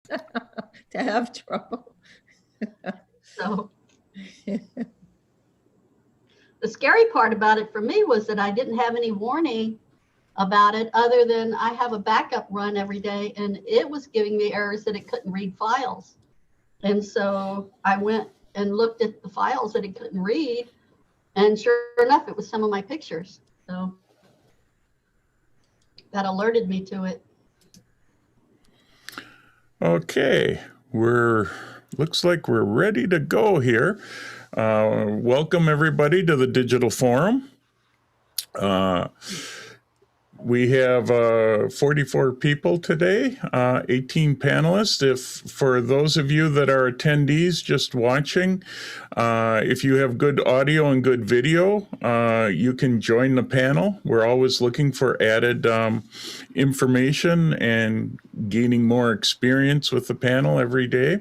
to have trouble. So the scary part about it for me was that I didn't have any warning about it other than I have a backup run every day, and it was giving me errors that it couldn't read files. And so I went and looked at the files that it couldn't read, and sure enough, it was some of my pictures. So that alerted me to it. Okay, looks like we're ready to go here. Welcome everybody to the Digital Forum. We have 44 people today, 18 panelists. If for those of you that are attendees just watching, if you have good audio and good video, you can join the panel. We're always looking for added information and gaining more experience with the panel every day.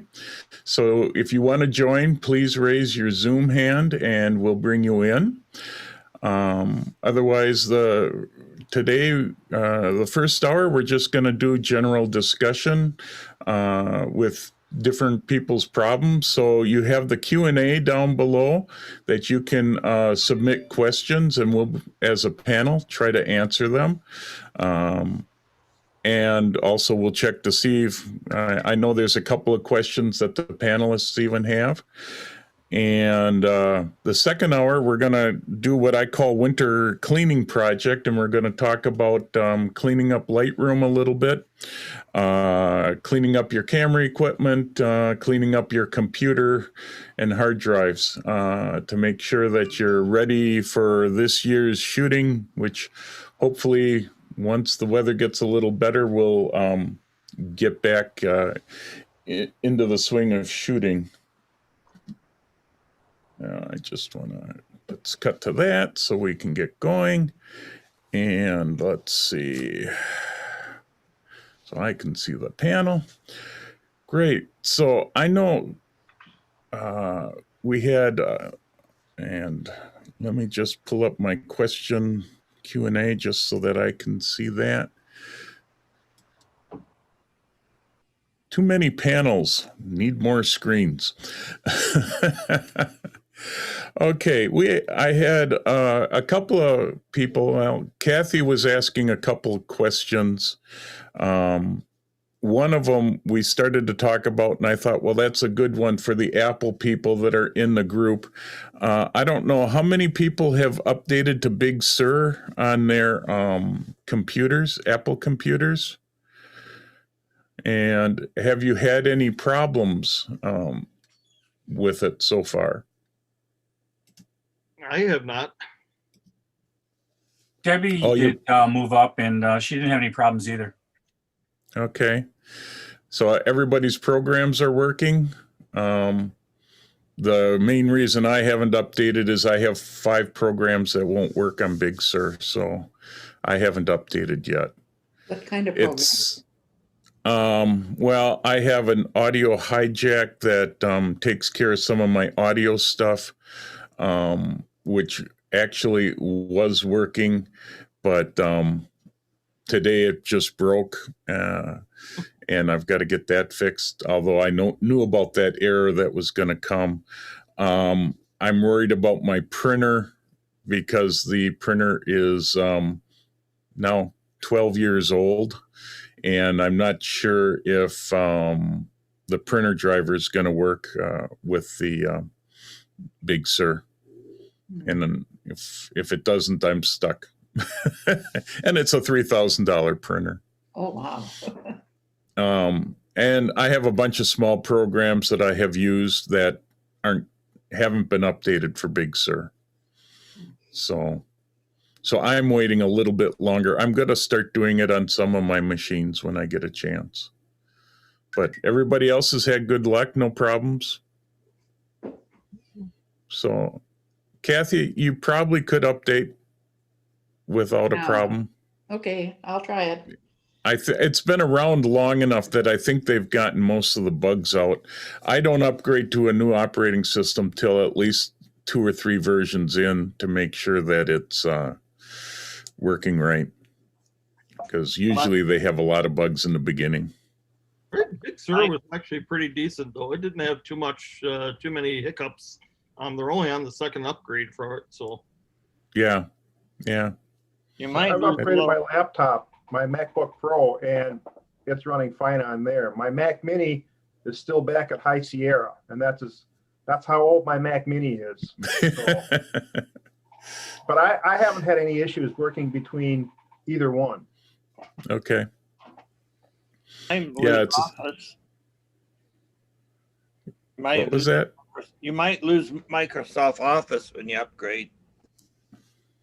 So if you want to join, please raise your Zoom hand and we'll bring you in. Otherwise, today, the first hour, we're just going to do general discussion with different people's problems. So you have the Q&A down below that you can submit questions, and we'll, as a panel, try to answer them. And also we'll check to see if, I know there's a couple of questions that the panelists even have. And the second hour, we're going to do what I call winter cleaning project, and we're going to talk about cleaning up Lightroom a little bit, cleaning up your camera equipment, cleaning up your computer and hard drives to make sure that you're ready for this year's shooting, which hopefully once the weather gets a little better, we'll get back into the swing of shooting. I just want to, let's cut to that so we can get going. And let's see. So I can see the panel. Great. So I know we had, and let me just pull up my question Q&A just so that I can see that. Too many panels, need more screens. Okay, I had a couple of people. Well, Kathy was asking a couple of questions. One of them we started to talk about, and I thought, well, that's a good one for the Apple people that are in the group. I don't know how many people have updated to Big Sur on their computers, Apple computers. And have you had any problems with it so far? I have not. Debbie did move up, and she didn't have any problems either. Okay. So everybody's programs are working. The main reason I haven't updated is I have 5 programs that won't work on Big Sur, so I haven't updated yet. What kind of program? It's well, I have an audio hijack that takes care of some of my audio stuff, which actually was working, but today it just broke, and I've got to get that fixed, although I knew about that error that was going to come. I'm worried about my printer because the printer is now 12 years old, and I'm not sure if the printer driver is going to work with the Big Sur. And then if it doesn't, I'm stuck. And it's a $3,000 printer. Oh, wow. And I have a bunch of small programs that I have used that haven't been updated for Big Sur. So I'm waiting a little bit longer. I'm going to start doing it on some of my machines when I get a chance. But everybody else has had good luck, no problems. So, Kathy, you probably could update without a problem. Okay, I'll try it. It's been around long enough that I think they've gotten most of the bugs out. I don't upgrade to a new operating system till at least 2 or 3 versions in to make sure that it's working right. Because usually they have a lot of bugs in the beginning. Big Sur was actually pretty decent, though. It didn't have too many hiccups. They're only on the second upgrade for it, so. Yeah. Yeah. You might I've lose a upgraded little. my laptop, my MacBook Pro, and it's running fine on there. My Mac Mini is still back at High Sierra, and that's how old my Mac Mini is. So, but I haven't had any issues working between either one. Okay. Yeah, it's- Office. What was that? You might lose Microsoft Office when you upgrade.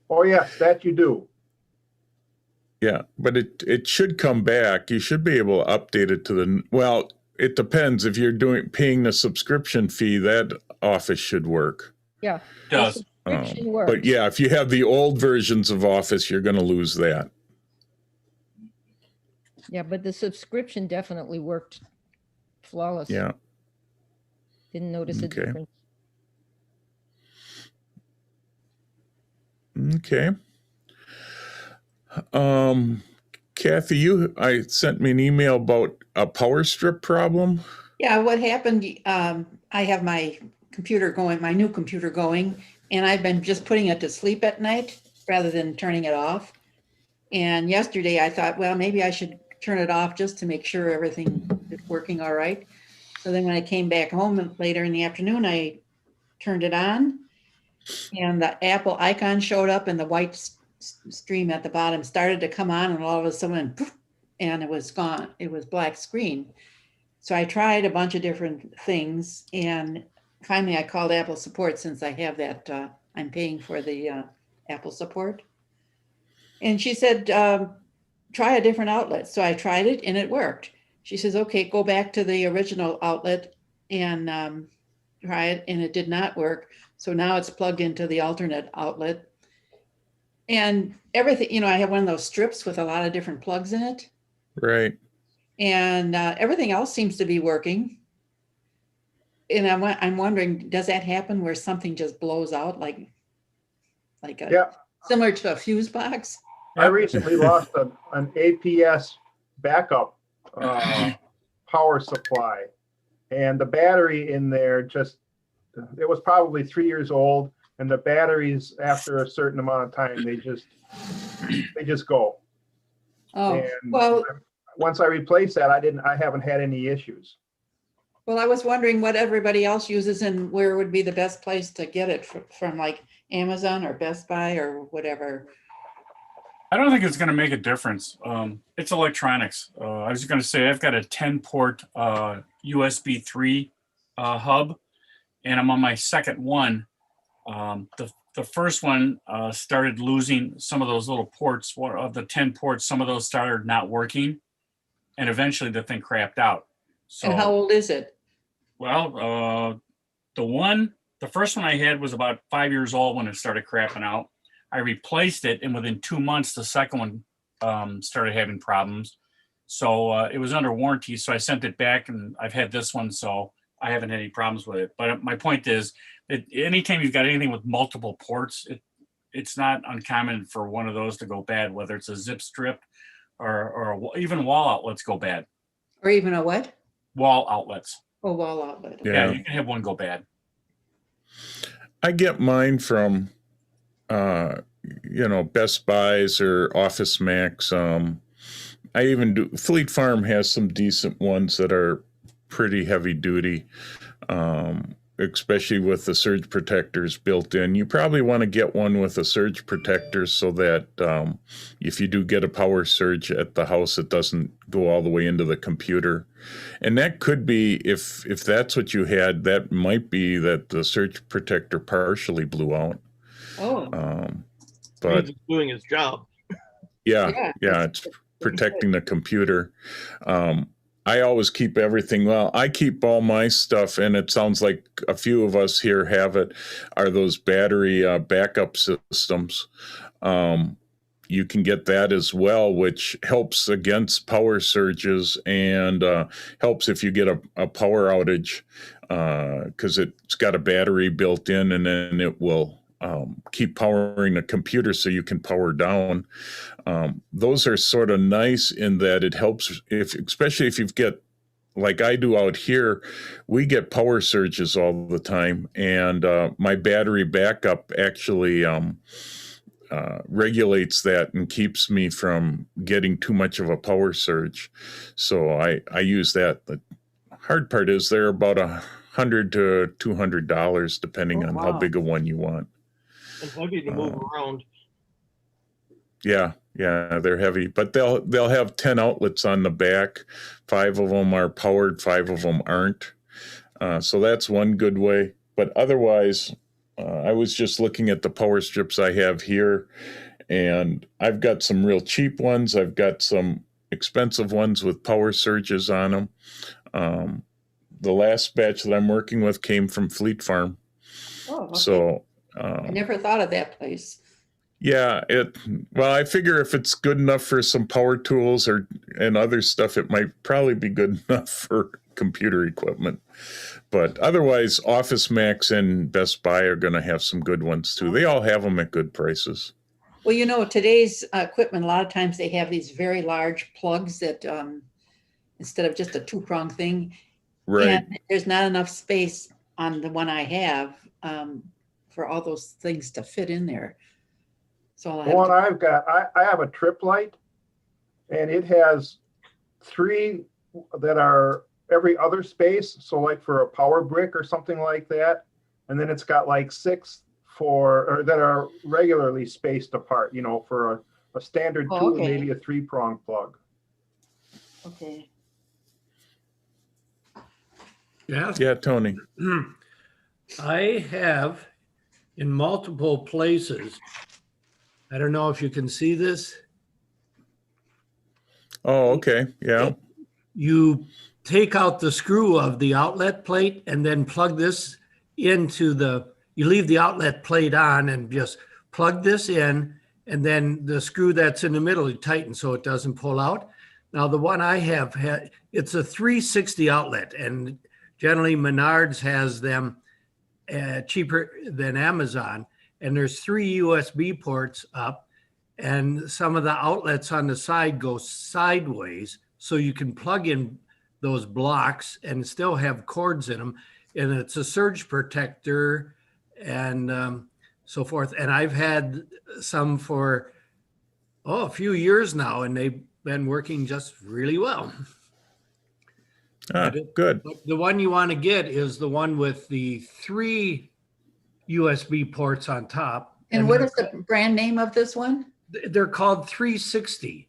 Oh yes, that you do. Yeah, but it should come back. You should be able to update it to the, well, it depends. If you're paying the subscription fee, that Office should work. Yeah. It does. Subscription works. But yeah, if you have the old versions of Office, you're going to lose that. Yeah, but the subscription definitely worked flawless. Yeah. Didn't notice a Okay. difference. Okay. Kathy, I sent me an email about a power strip problem. Yeah, what happened, I have my computer going, my new computer going, and I've been just putting it to sleep at night rather than turning it off. And yesterday I thought, well, maybe I should turn it off just to make sure everything is working all right. So then when I came back home later in the afternoon, I turned it on and the Apple icon showed up and the white stream at the bottom started to come on, and all of a sudden, poof, and it was gone. It was black screen. So I tried a bunch of different things, and finally I called Apple support since I have that, I'm paying for the Apple support. And she said, try a different outlet. So I tried it and it worked. She says, okay, go back to the original outlet and try it, and it did not work. So now it's plugged into the alternate outlet. And everything, I have one of those strips with a lot of different plugs in it. Right. And everything else seems to be working. And I'm wondering, does that happen where something just blows out like Yeah, similar to a fuse box? I recently lost an APS backup power supply, and the battery in there it was probably 3 years old, and the batteries after a certain amount of time they just go. Oh, And well, once I replaced that, I haven't had any issues. well, I was wondering what everybody else uses and where would be the best place to get it from like Amazon or Best Buy or whatever. I don't think it's going to make a difference. It's electronics. I was going to say I've got a 10-port USB 3 hub, and I'm on my second one. The first one started losing some of those little ports. One of the 10 ports, some of those started not working, and eventually the thing crapped out. So, And how old is it? well, the first one I had was about 5 years old when it started crapping out. I replaced it, and within 2 months, the second one started having problems. So it was under warranty. So I sent it back, and I've had this one, so I haven't had any problems with it. But my point is that anytime you've got anything with multiple ports, it's not uncommon for one of those to go bad, whether it's a zip strip or even wall outlets go bad. Or even a what? Wall outlets. Oh, wall outlet. Yeah. Yeah, you can have one go bad. I get mine from, Best Buys or Office Max. I even do. Fleet Farm has some decent ones that are pretty heavy duty, especially with the surge protectors built in. You probably want to get one with a surge protector so that if you do get a power surge at the house, it doesn't go all the way into the computer. And that could be, if that's what you had, that might be that the surge protector partially blew out. Oh, But He's doing his job. yeah, it's protecting the computer. I always keep everything. Well, I keep all my stuff, and it sounds like a few of us here have it, are those battery backup systems. You can get that as well, which helps against power surges and helps if you get a power outage because it's got a battery built in, and then it will keep powering the computer so you can power down. Those are sort of nice in that it helps especially if you've got like I do out here, we get power surges all the time, and my battery backup actually regulates that and keeps me from getting too much of a power surge. So I use that. The hard part is they're about $100 to $200 depending Oh, on how wow. big a one you want. And heavy to move around. Yeah, they're heavy, but they'll have 10 outlets on the back. 5 of them are powered, 5 of them aren't. So that's one good way. But otherwise, I was just looking at the power strips I have here, and I've got some real cheap ones. I've got some expensive ones with power surges on them. The last batch that I'm working with came from Fleet Farm. Oh, okay. So I never thought of that place. yeah, well, I figure if it's good enough for some power tools and other stuff, it might probably be good enough for computer equipment. But otherwise, Office Max and Best Buy are going to have some good ones too. They all have them at good prices. Well, today's equipment, a lot of times they have these very large plugs that instead of just a 2-prong thing. Right. And there's not enough space on the one I have for all those things to fit in there. So I'll The have one to, I've got, I have a trip light, and it has 3 that are every other space. So like for a power brick or something like that. And then it's got like 6 that are regularly spaced apart, for a standard 2 okay. and maybe a 3-prong plug. okay. Yeah, Tony. I have in multiple places, I don't know if you can see this. Oh, okay. Yeah. You take out the screw of the outlet plate and then plug this into you leave the outlet plate on and just plug this in, and then the screw that's in the middle, you tighten so it doesn't pull out. Now the one I have it's a 360 outlet, and generally Menards has them cheaper than Amazon. And there's 3 USB ports up, and some of the outlets on the side go sideways, so you can plug in those blocks and still have cords in them. And it's a surge protector and so forth. And I've had some for a few years now, and they've been working just really well. Good. But the one you want to get is the one with the 3 USB ports on top. And what is the brand name of this one? They're called 360.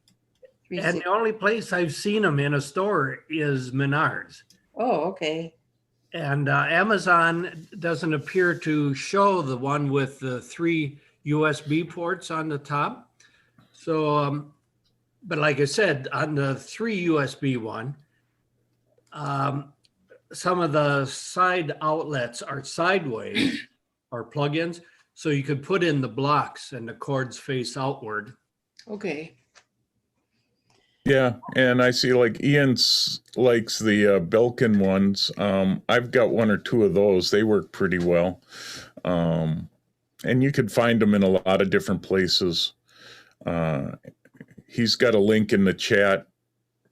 And the only place I've seen them in a store is Menards. Oh, okay. And Amazon doesn't appear to show the one with the 3 USB ports on the top. So, but like I said, on the 3 USB one, some of the side outlets are sideways or plugins, so you could put in the blocks and the cords face outward. Okay. Yeah, and I see like Ian's likes the Belkin ones. I've got 1 or 2 of those. They work pretty well. And you could find them in a lot of different places. He's got a link in the chat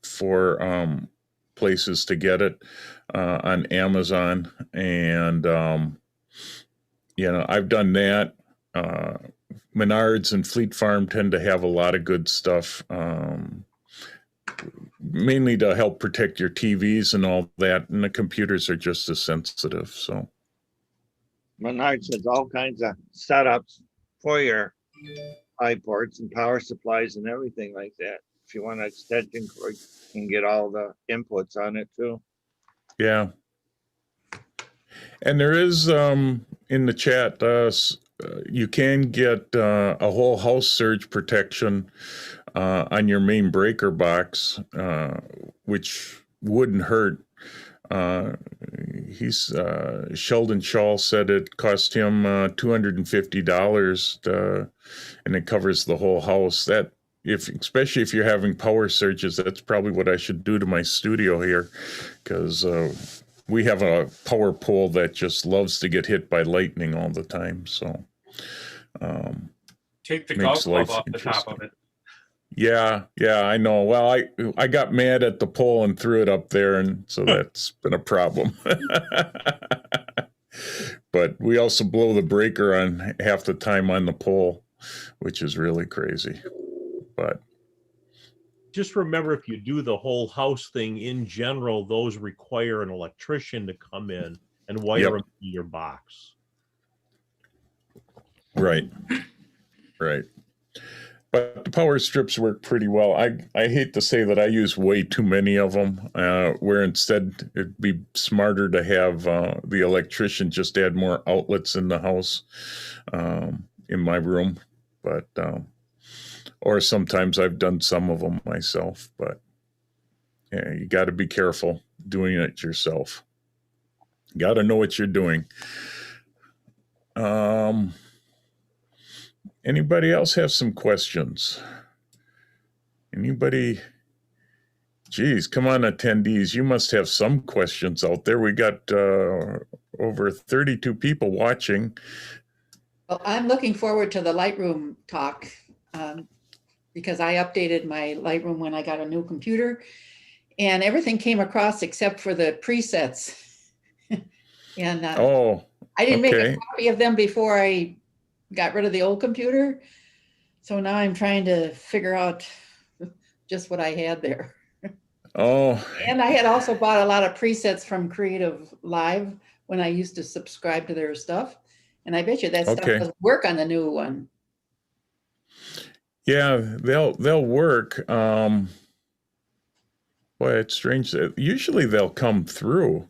for places to get it on Amazon. And, I've done that. Menards and Fleet Farm tend to have a lot of good stuff. Mainly to help protect your TVs and all that, and the computers are just as sensitive. So Menards has all kinds of setups for your iPorts and power supplies and everything like that. If you want an extension cord, you can get all the inputs on it too. yeah, and there is in the chat you can get a whole house surge protection on your main breaker box, which wouldn't hurt. Sheldon Shaw said it cost him $250 and it covers the whole house. That especially if you're having power surges, that's probably what I should do to my studio here, because we have a power pole that just loves to get hit by lightning all the time. So Take the golf club off the top of it. Yeah, I know. Well, I got mad at the pole and threw it up there, and so that's been a problem. But we also blow the breaker on half the time on the pole, which is really crazy. But Just remember, if you do the whole house thing in general, those require an electrician to come in and wire Yep. them in your box. right. But the power strips work pretty well. I hate to say that I use way too many of them, where instead it'd be smarter to have the electrician just add more outlets in the house, in my room. But or sometimes I've done some of them myself. But yeah, you got to be careful doing it yourself. You got to know what you're doing. Anybody else have some questions? Anybody? Geez, come on, attendees. You must have some questions out there. We got over 32 people watching. Well, I'm looking forward to the Lightroom talk because I updated my Lightroom when I got a new computer and everything came across except for the presets. And I didn't make a copy of them before I got rid of the old computer. So now I'm trying to figure out just what I had there. And I had also bought a lot of presets from Creative Live when I used to subscribe to their stuff. And I bet you that stuff doesn't work on the new one. Yeah, they'll work. Boy, it's strange. Usually they'll come through.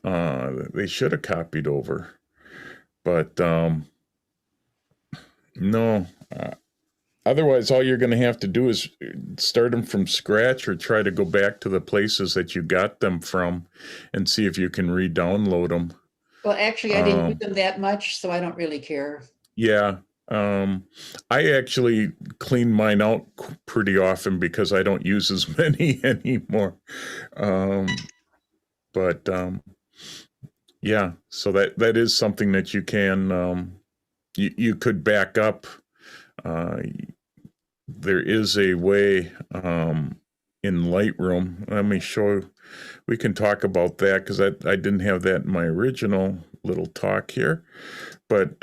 They should have copied over. But no. Otherwise, all you're going to have to do is start them from scratch or try to go back to the places that you got them from and see if you can re-download them. Well, actually, I didn't use them that much, so I don't really care. Yeah. I actually clean mine out pretty often because I don't use as many anymore. But yeah, so that is something that you can, you could back up. There is a way in Lightroom. Let me show. We can talk about that because I didn't have that in my original little talk here. But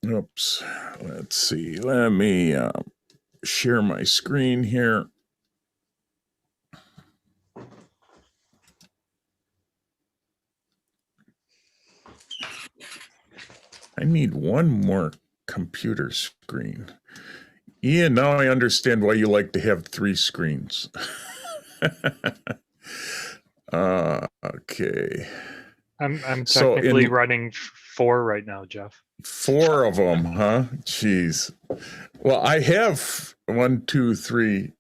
oops. Let's see. Let me share my screen here. I need one more computer screen. Ian, now I understand why you like to have 3 screens. Okay. I'm technically running 4 right now, Jeff. 4 of them, huh? Jeez. Well, I have 1, 2, 3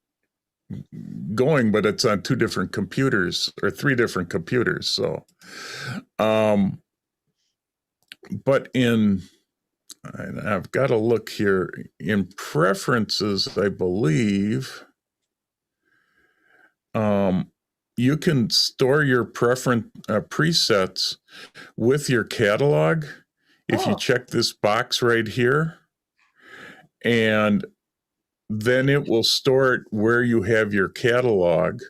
going, but it's on 2 different computers or 3 different computers. So, but I've got to look here in preferences, I believe. You can store your presets with your catalog if you check this box right here. And then it will store it where you have your catalog.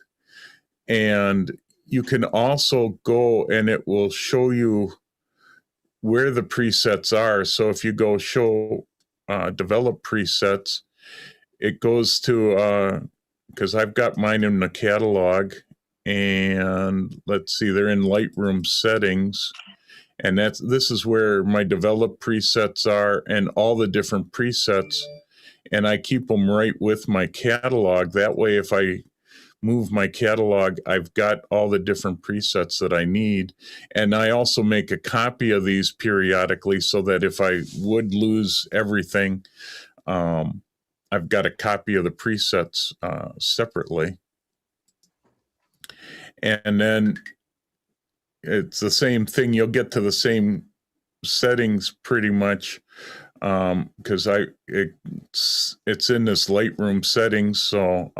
And you can also go and it will show you where the presets are. So if you go show develop presets, it goes to, because I've got mine in the catalog, and let's see, they're in Lightroom settings, and this is where my develop presets are and all the different presets, and I keep them right with my catalog. That way, if I move my catalog, I've got all the different presets that I need. And I also make a copy of these periodically so that if I would lose everything, I've got a copy of the presets separately. And then it's the same thing. You'll get to the same settings pretty much because it's in this Lightroom settings. So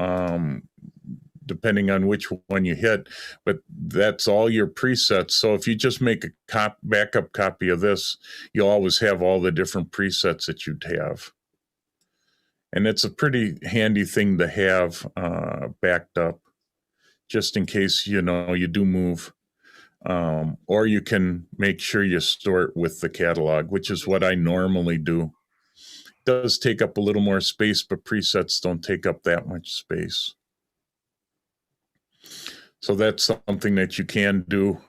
depending on which one you hit, but that's all your presets. So if you just make a backup copy of this, you'll always have all the different presets that you'd have. And it's a pretty handy thing to have backed up, just in case, you do move. Or you can make sure you store it with the catalog, which is what I normally do. It does take up a little more space, but presets don't take up that much space. So that's something that you can do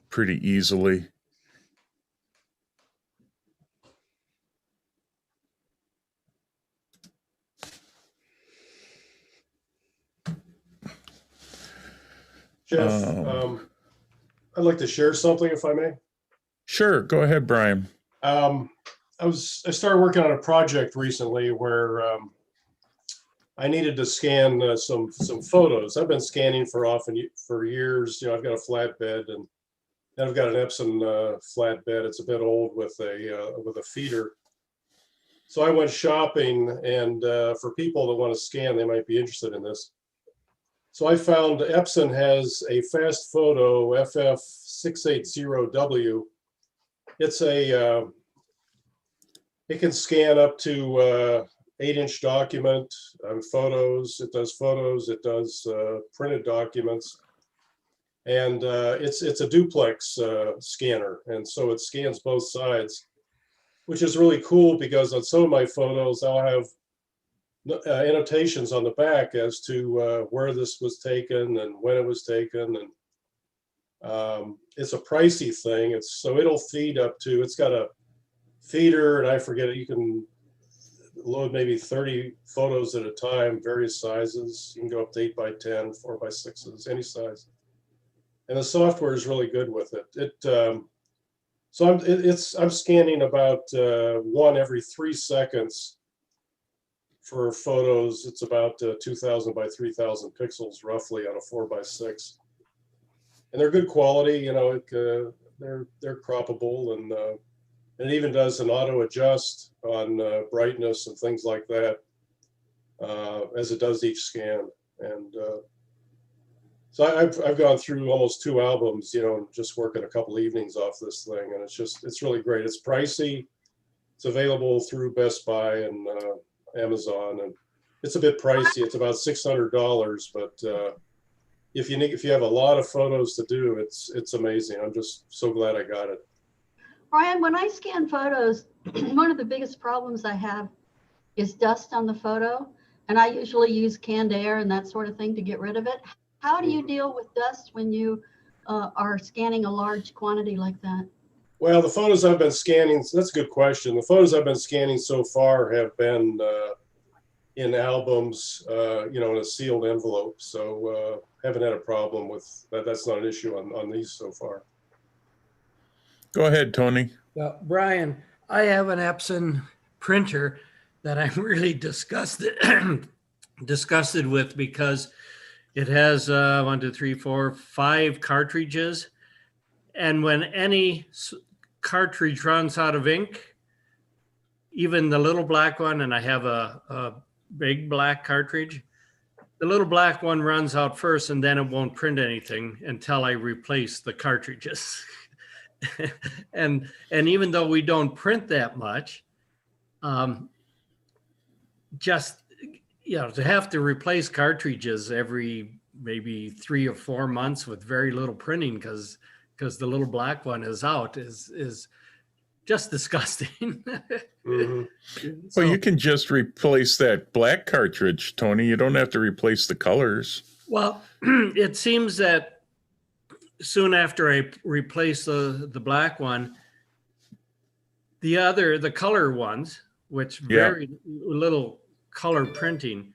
pretty easily. Jeff, I'd like to share something if I may. Sure, go ahead, Brian. I started working on a project recently where I needed to scan some photos. I've been scanning for years. I've got a flatbed, and then I've got an Epson flatbed. It's a bit old with a feeder. So I went shopping, and for people that want to scan, they might be interested in this. So I found Epson has a fast photo FF680W. It can scan up to 8-inch document photos. It does photos. It does printed documents, and it's a duplex scanner, and so it scans both sides, which is really cool because on some of my photos I'll have annotations on the back as to where this was taken and when it was taken, and it's a pricey thing. It'll feed up to, it's got a feeder, and I forget it, you can load maybe 30 photos at a time, various sizes. You can go up to 8x10, 4x6s, any size. And the software is really good with it. I'm scanning about one every 3 seconds for photos. It's about 2,000 by 3,000 pixels roughly on a 4x6, and they're good quality. They're croppable, and it even does an auto adjust on brightness and things like that as it does each scan. And so I've gone through almost 2 albums, just working a couple evenings off this thing, and it's really great. It's pricey. It's available through Best Buy and Amazon, and it's a bit pricey. It's about $600, but if you have a lot of photos to do, it's amazing. I'm just so glad I got it. Brian, when I scan photos, one of the biggest problems I have is dust on the photo, and I usually use canned air and that sort of thing to get rid of it. How do you deal with dust when you are scanning a large quantity like that? Well, the photos I've been scanning, that's a good question. The photos I've been scanning so far have been in albums, in a sealed envelope. So haven't had a problem with that. That's not an issue on these so far. Go ahead, Tony. Well, Brian, I have an Epson printer that I'm really disgusted with because it has 1, 2, 3, 4, 5 cartridges. And when any cartridge runs out of ink, even the little black one, and I have a big black cartridge, the little black one runs out first, and then it won't print anything until I replace the cartridges. and even though we don't print that much, just to have to replace cartridges every maybe 3 or 4 months with very little printing because the little black one is out is just disgusting. Mm-hmm. Well, you can just replace that black cartridge, Tony. You don't have to replace the colors. Well, it seems that soon after I replace the black one, the color ones, which very little color printing,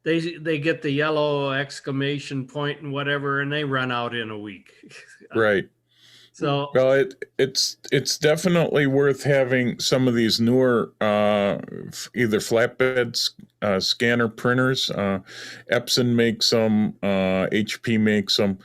they get the yellow exclamation point and whatever, and they run out in a week. Right. So well, it's definitely worth having some of these newer either flatbed scanner printers. Epson makes them, HP makes them,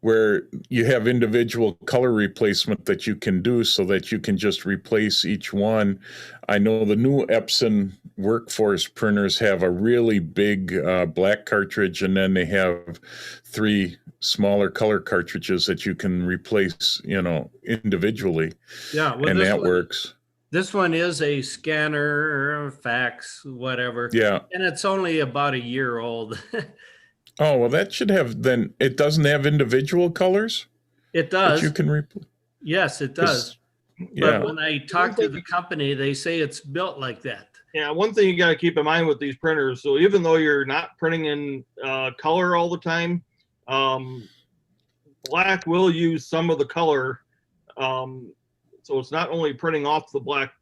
where you have individual color replacement that you can do so that you can just replace each one. I know the new Epson Workforce printers have a really big black cartridge, and then they have 3 smaller color cartridges that you can replace, individually. Yeah, well, and that works. This one is a scanner, fax, whatever. Yeah. And it's only about a year old. Oh, well, that should have, then it doesn't have individual colors It that you does. can replace? Yes, it does. Yeah. But when I talk to the company, they say it's built like that. Yeah, one thing you got to keep in mind with these printers, so even though you're not printing in color all the time, black will use some of the color. So it's not only printing off the black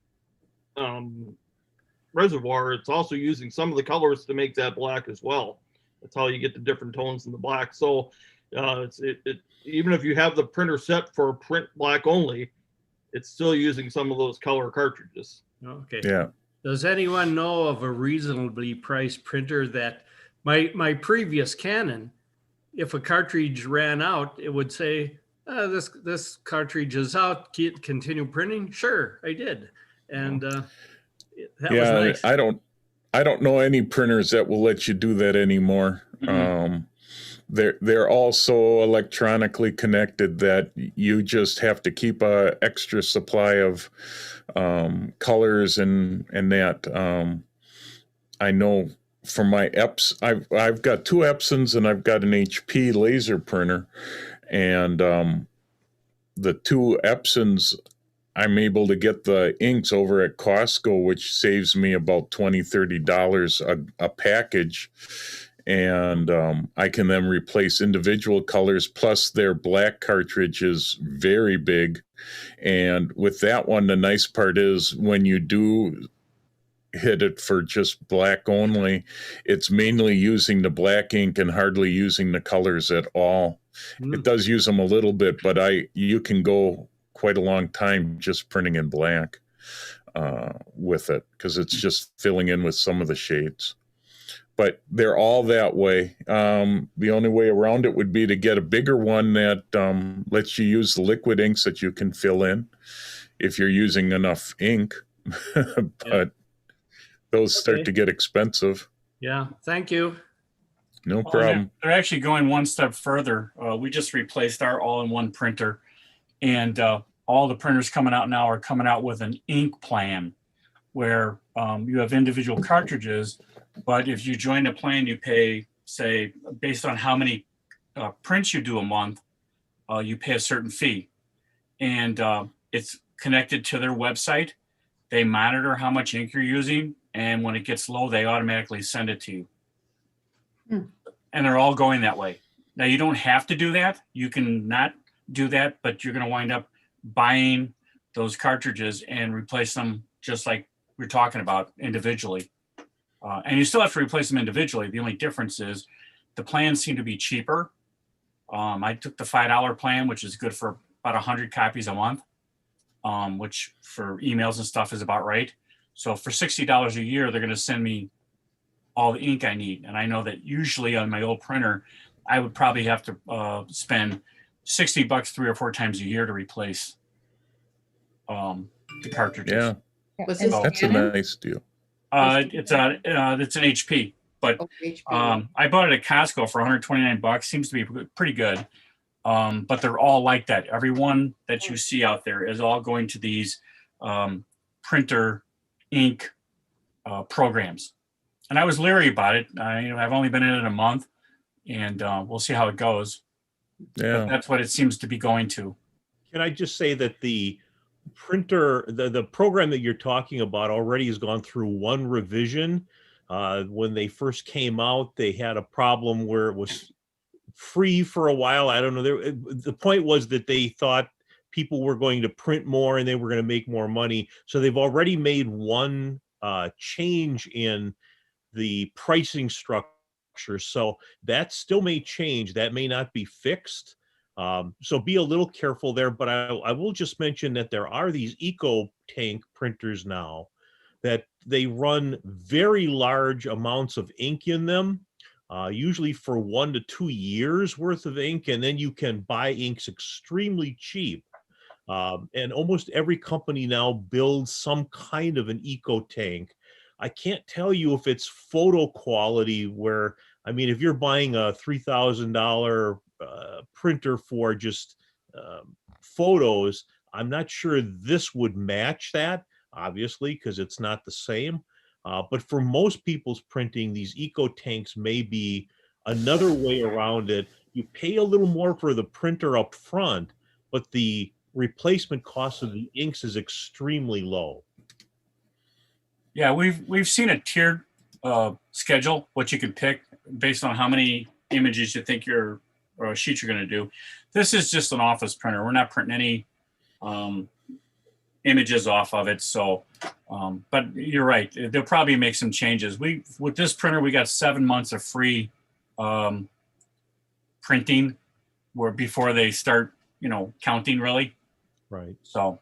reservoir, it's also using some of the colors to make that black as well. That's how you get the different tones in the black. So even if you have the printer set for print black only, it's still using some of those color cartridges. Okay. Yeah. Does anyone know of a reasonably priced printer that my previous Canon, if a cartridge ran out, it would say, this cartridge is out, continue printing? Sure, I did. And that was nice. I don't know any printers that will let you do that anymore. Mm-hmm. They're also electronically connected that you just have to keep a extra supply of colors and that. I know for my Eps, I've got 2 Epsons and I've got an HP laser printer, and the 2 Epsons, I'm able to get the inks over at Costco, which saves me about $20-$30 a package. And I can then replace individual colors, plus their black cartridge is very big. And with that one, the nice part is when you do hit it for just black only, it's mainly using the black ink and hardly using the colors at all. It does use them a little bit, but you can go quite a long time just printing in black with it, because it's just filling in with some of the shades. But they're all that way. The only way around it would be to get a bigger one that lets you use the liquid inks that you can fill in if you're using enough ink. But those start to get expensive. Yeah, thank you. No problem. They're actually going one step further. We just replaced our all-in-one printer, and all the printers coming out now are coming out with an ink plan where you have individual cartridges, but if you join a plan, you pay, say, based on how many prints you do a month, you pay a certain fee. And it's connected to their website. They monitor how much ink you're using, and when it gets low, they automatically send it to you. And they're all going that way. Now, you don't have to do that. You can not do that, but you're going to wind up buying those cartridges and replace them just like we're talking about individually. And you still have to replace them individually. The only difference is the plans seem to be cheaper. I took the $5 plan, which is good for about 100 copies a month, which for emails and stuff is about right. So for $60 a year, they're going to send me all the ink I need. And I know that usually on my old printer, I would probably have to spend $60 3 or 4 times a year to replace the cartridges. Yeah. That's a nice deal. It's an HP, but I bought it at Costco for $129. Seems to be pretty good. But they're all like that. Everyone that you see out there is all going to these printer ink programs. And I was leery about it. I've only been in it a month, and we'll see how it goes. Yeah, but that's what it seems to be going to. Can I just say that the printer, the program that you're talking about already has gone through one revision. When they first came out, they had a problem where it was free for a while. I don't know. The point was that they thought people were going to print more and they were going to make more money. So they've already made one change in the pricing structure. So that still may change. That may not be fixed. So be a little careful there, but I will just mention that there are these eco tank printers now that they run very large amounts of ink in them, usually for 1 to 2 years worth of ink. And then you can buy inks extremely cheap. And almost every company now builds some kind of an eco tank. I can't tell you if it's photo quality where, I mean, if you're buying a $3,000 printer for just photos, I'm not sure this would match that. obviously, because it's not the same. But for most people's printing, these eco tanks may be another way around it. You pay a little more for the printer up front, but the replacement cost of the inks is extremely low. Yeah, we've seen a tiered schedule, what you can pick based on how many images you think your sheet you're going to do. This is just an office printer. We're not printing any images off of it. So, but you're right. They'll probably make some changes. With this printer, we got 7 months of free printing, where before they start, counting really. Right. So.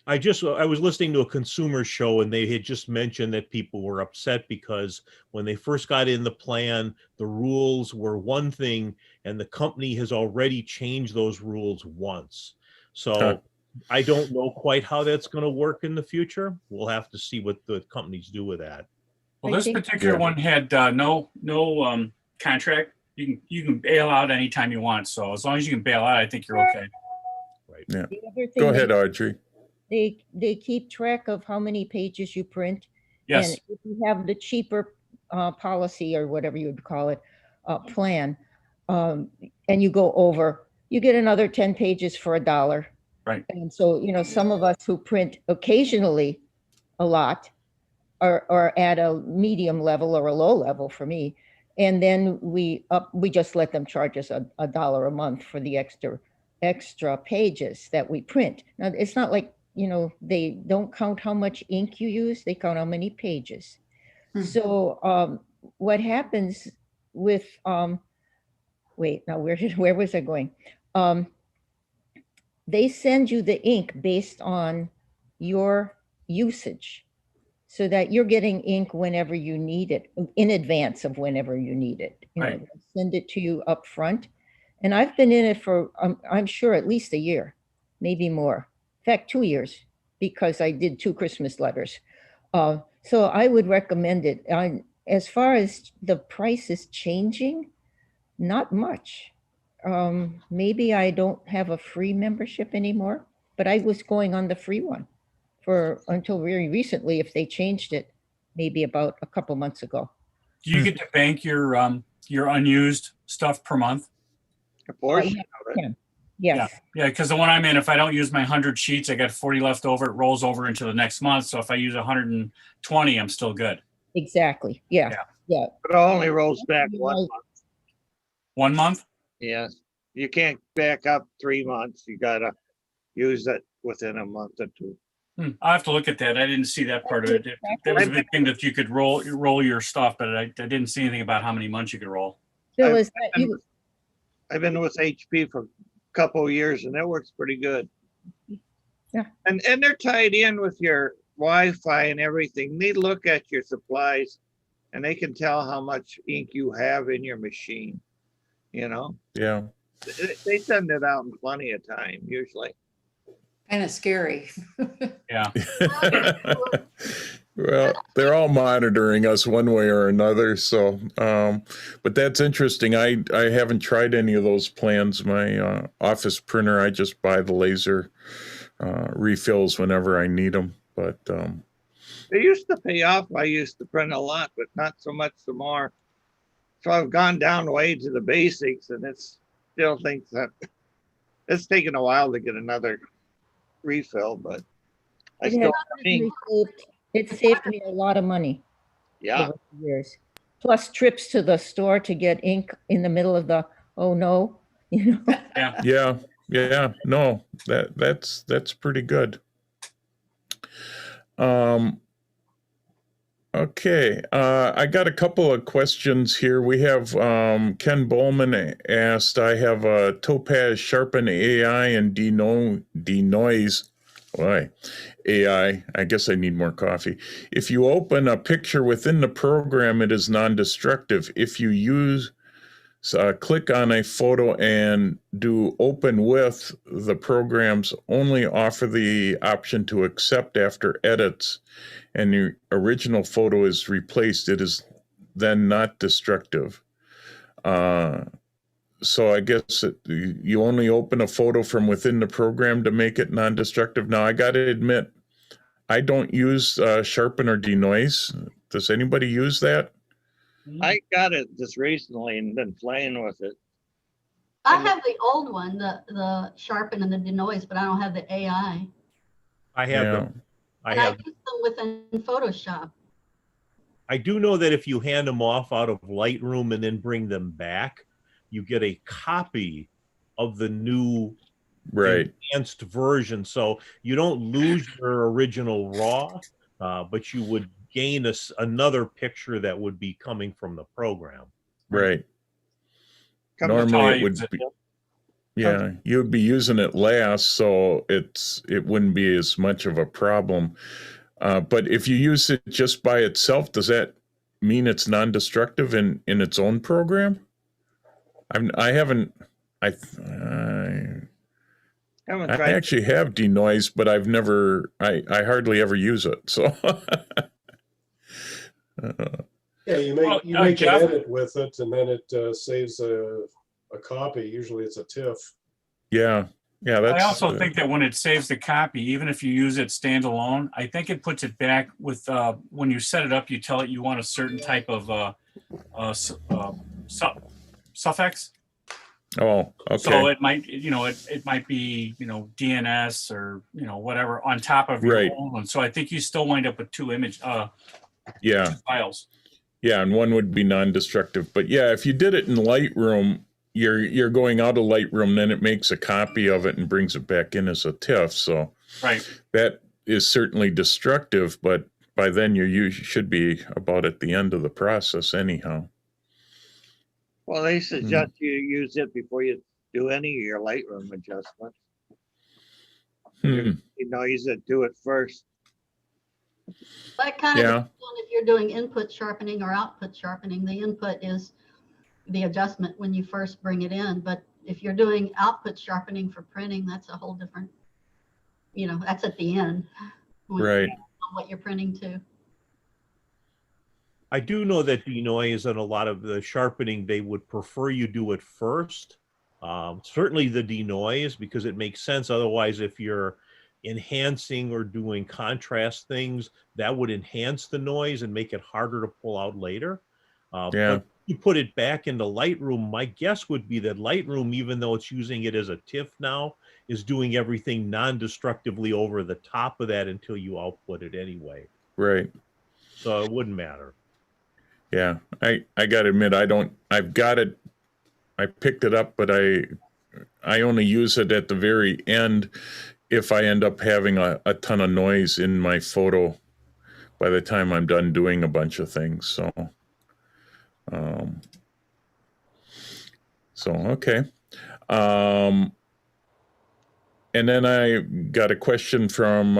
I was listening to a consumer show, and they had just mentioned that people were upset because when they first got in the plan, the rules were one thing, and the company has already changed those rules once. So I don't know quite how that's going to work in the future. We'll have to see what the companies do with that. Well, this particular one had no contract. You can bail out anytime you want. So as long as you can bail out, I think you're okay. Right. Yeah. The other thing Go ahead, Audrey. They keep track of how many pages you print. Yes. And if you have the cheaper policy, or whatever you would call it, plan, and you go over, you get another 10 pages for $1. Right. And so, some of us who print occasionally a lot are at a medium level or a low level for me. And then we just let them charge us $1 a month for the extra pages that we print. Now, it's not like, they don't count how much ink you use, they count how many pages. So what happens with, wait, now where was I going? They send you the ink based on your usage, so that you're getting ink whenever you need it, in advance of whenever you need it. Right. They send it to you up front. And I've been in it for, I'm sure, at least a year, maybe more. In fact, 2 years, because I did 2 Christmas letters. So I would recommend it. As far as the price is changing, not much. Maybe I don't have a free membership anymore, but I was going on the free one until very recently, if they changed it, maybe about a couple months ago. Do you get to bank your unused stuff per month? A portion of it. Yes. Yeah, because the one I'm in, if I don't use my 100 sheets, I got 40 left over. It rolls over into the next month. So if I use 120, I'm still good. Exactly. Yeah. But it only rolls back 1 month. 1 month? Yes. You can't back up 3 months. You gotta use it within a month or two. I'll have to look at that. I didn't see that part of it. That was a big thing, that you could roll your stuff, but I didn't see anything about how many months you could roll. Bill, I've been with HP for a couple of years, and it works pretty good. Yeah. And they're tied in with your Wi-Fi and everything. They look at your supplies, and they can tell how much ink you have in your machine. Yeah. They send it out in plenty of time, usually. Kind of scary. Yeah. Well, they're all monitoring us one way or another. So, but that's interesting. I haven't tried any of those plans. My office printer, I just buy the laser refills whenever I need them. But They used to pay off. I used to print a lot, but not so much more. So I've gone down way to the basics, and it still thinks that it's taken a while to get another refill, but I still think, it saved me a lot of money. yeah. Over the years. Plus trips to the store to get ink in the middle of the, oh no, Yeah. yeah, no, that's pretty good. Okay, I got a couple of questions here. We have Ken Bowman asked, I have a Topaz Sharpen AI and denoise. Why? AI, I guess I need more coffee. If you open a picture within the program, it is non-destructive. If you click on a photo and do open with, the programs only offer the option to accept after edits, and the original photo is replaced. It is then not destructive. So I guess you only open a photo from within the program to make it non-destructive. Now, I got to admit, I don't use sharpen or denoise. Does anybody use that? I got it just recently and been playing with it. I have the old one, the sharpen and the denoise, but I don't have the AI. I have Yeah. them. I And I have. use them within Photoshop. I do know that if you hand them off out of Lightroom and then bring them back, you get a copy of the new Right. enhanced version. So you don't lose your original raw, but you would gain another picture that would be coming from the program. Right. Come to Normally it would use be, yeah, you'd be using it last, so it wouldn't be as much of a problem. But if you use it just by itself, does that mean it's non-destructive in its own program? I haven't. I Haven't I tried. actually have denoise, but I've never. I hardly ever use it. So. Yeah, you make Well, you make Jeff- an edit with it, and then it saves a copy. Usually, it's a TIFF. Yeah. That's. I also think that when it saves the copy, even if you use it standalone, I think it puts it back with when you set it up, you tell it you want a certain type of suffix. Oh, okay. So it might, it might be, DNS or, whatever on top of your Right. old one. So I think you still wind up with two Yeah. files. Yeah, and one would be non-destructive. But yeah, if you did it in Lightroom, you're going out of Lightroom, then it makes a copy of it and brings it back in as a TIFF. So Right. that is certainly destructive, but by then you should be about at the end of the process anyhow. Well, they suggest you use it before you do any of your Lightroom adjustments. You use it, do it first. That kind of Yeah. depends on if you're doing input sharpening or output sharpening. The input is the adjustment when you first bring it in. But if you're doing output sharpening for printing, that's a whole different, that's at the end. Right. On what you're printing to. I do know that denoise and a lot of the sharpening, they would prefer you do it first. Certainly the denoise, because it makes sense. Otherwise, if you're enhancing or doing contrast things, that would enhance the noise and make it harder to pull out later. Yeah. But you put it back into Lightroom, my guess would be that Lightroom, even though it's using it as a TIFF now, is doing everything non-destructively over the top of that until you output it anyway. Right. So it wouldn't matter. Yeah. I got to admit, I've got it. I picked it up, but I only use it at the very end if I end up having a ton of noise in my photo by the time I'm done doing a bunch of things. So, okay. And then I got a question from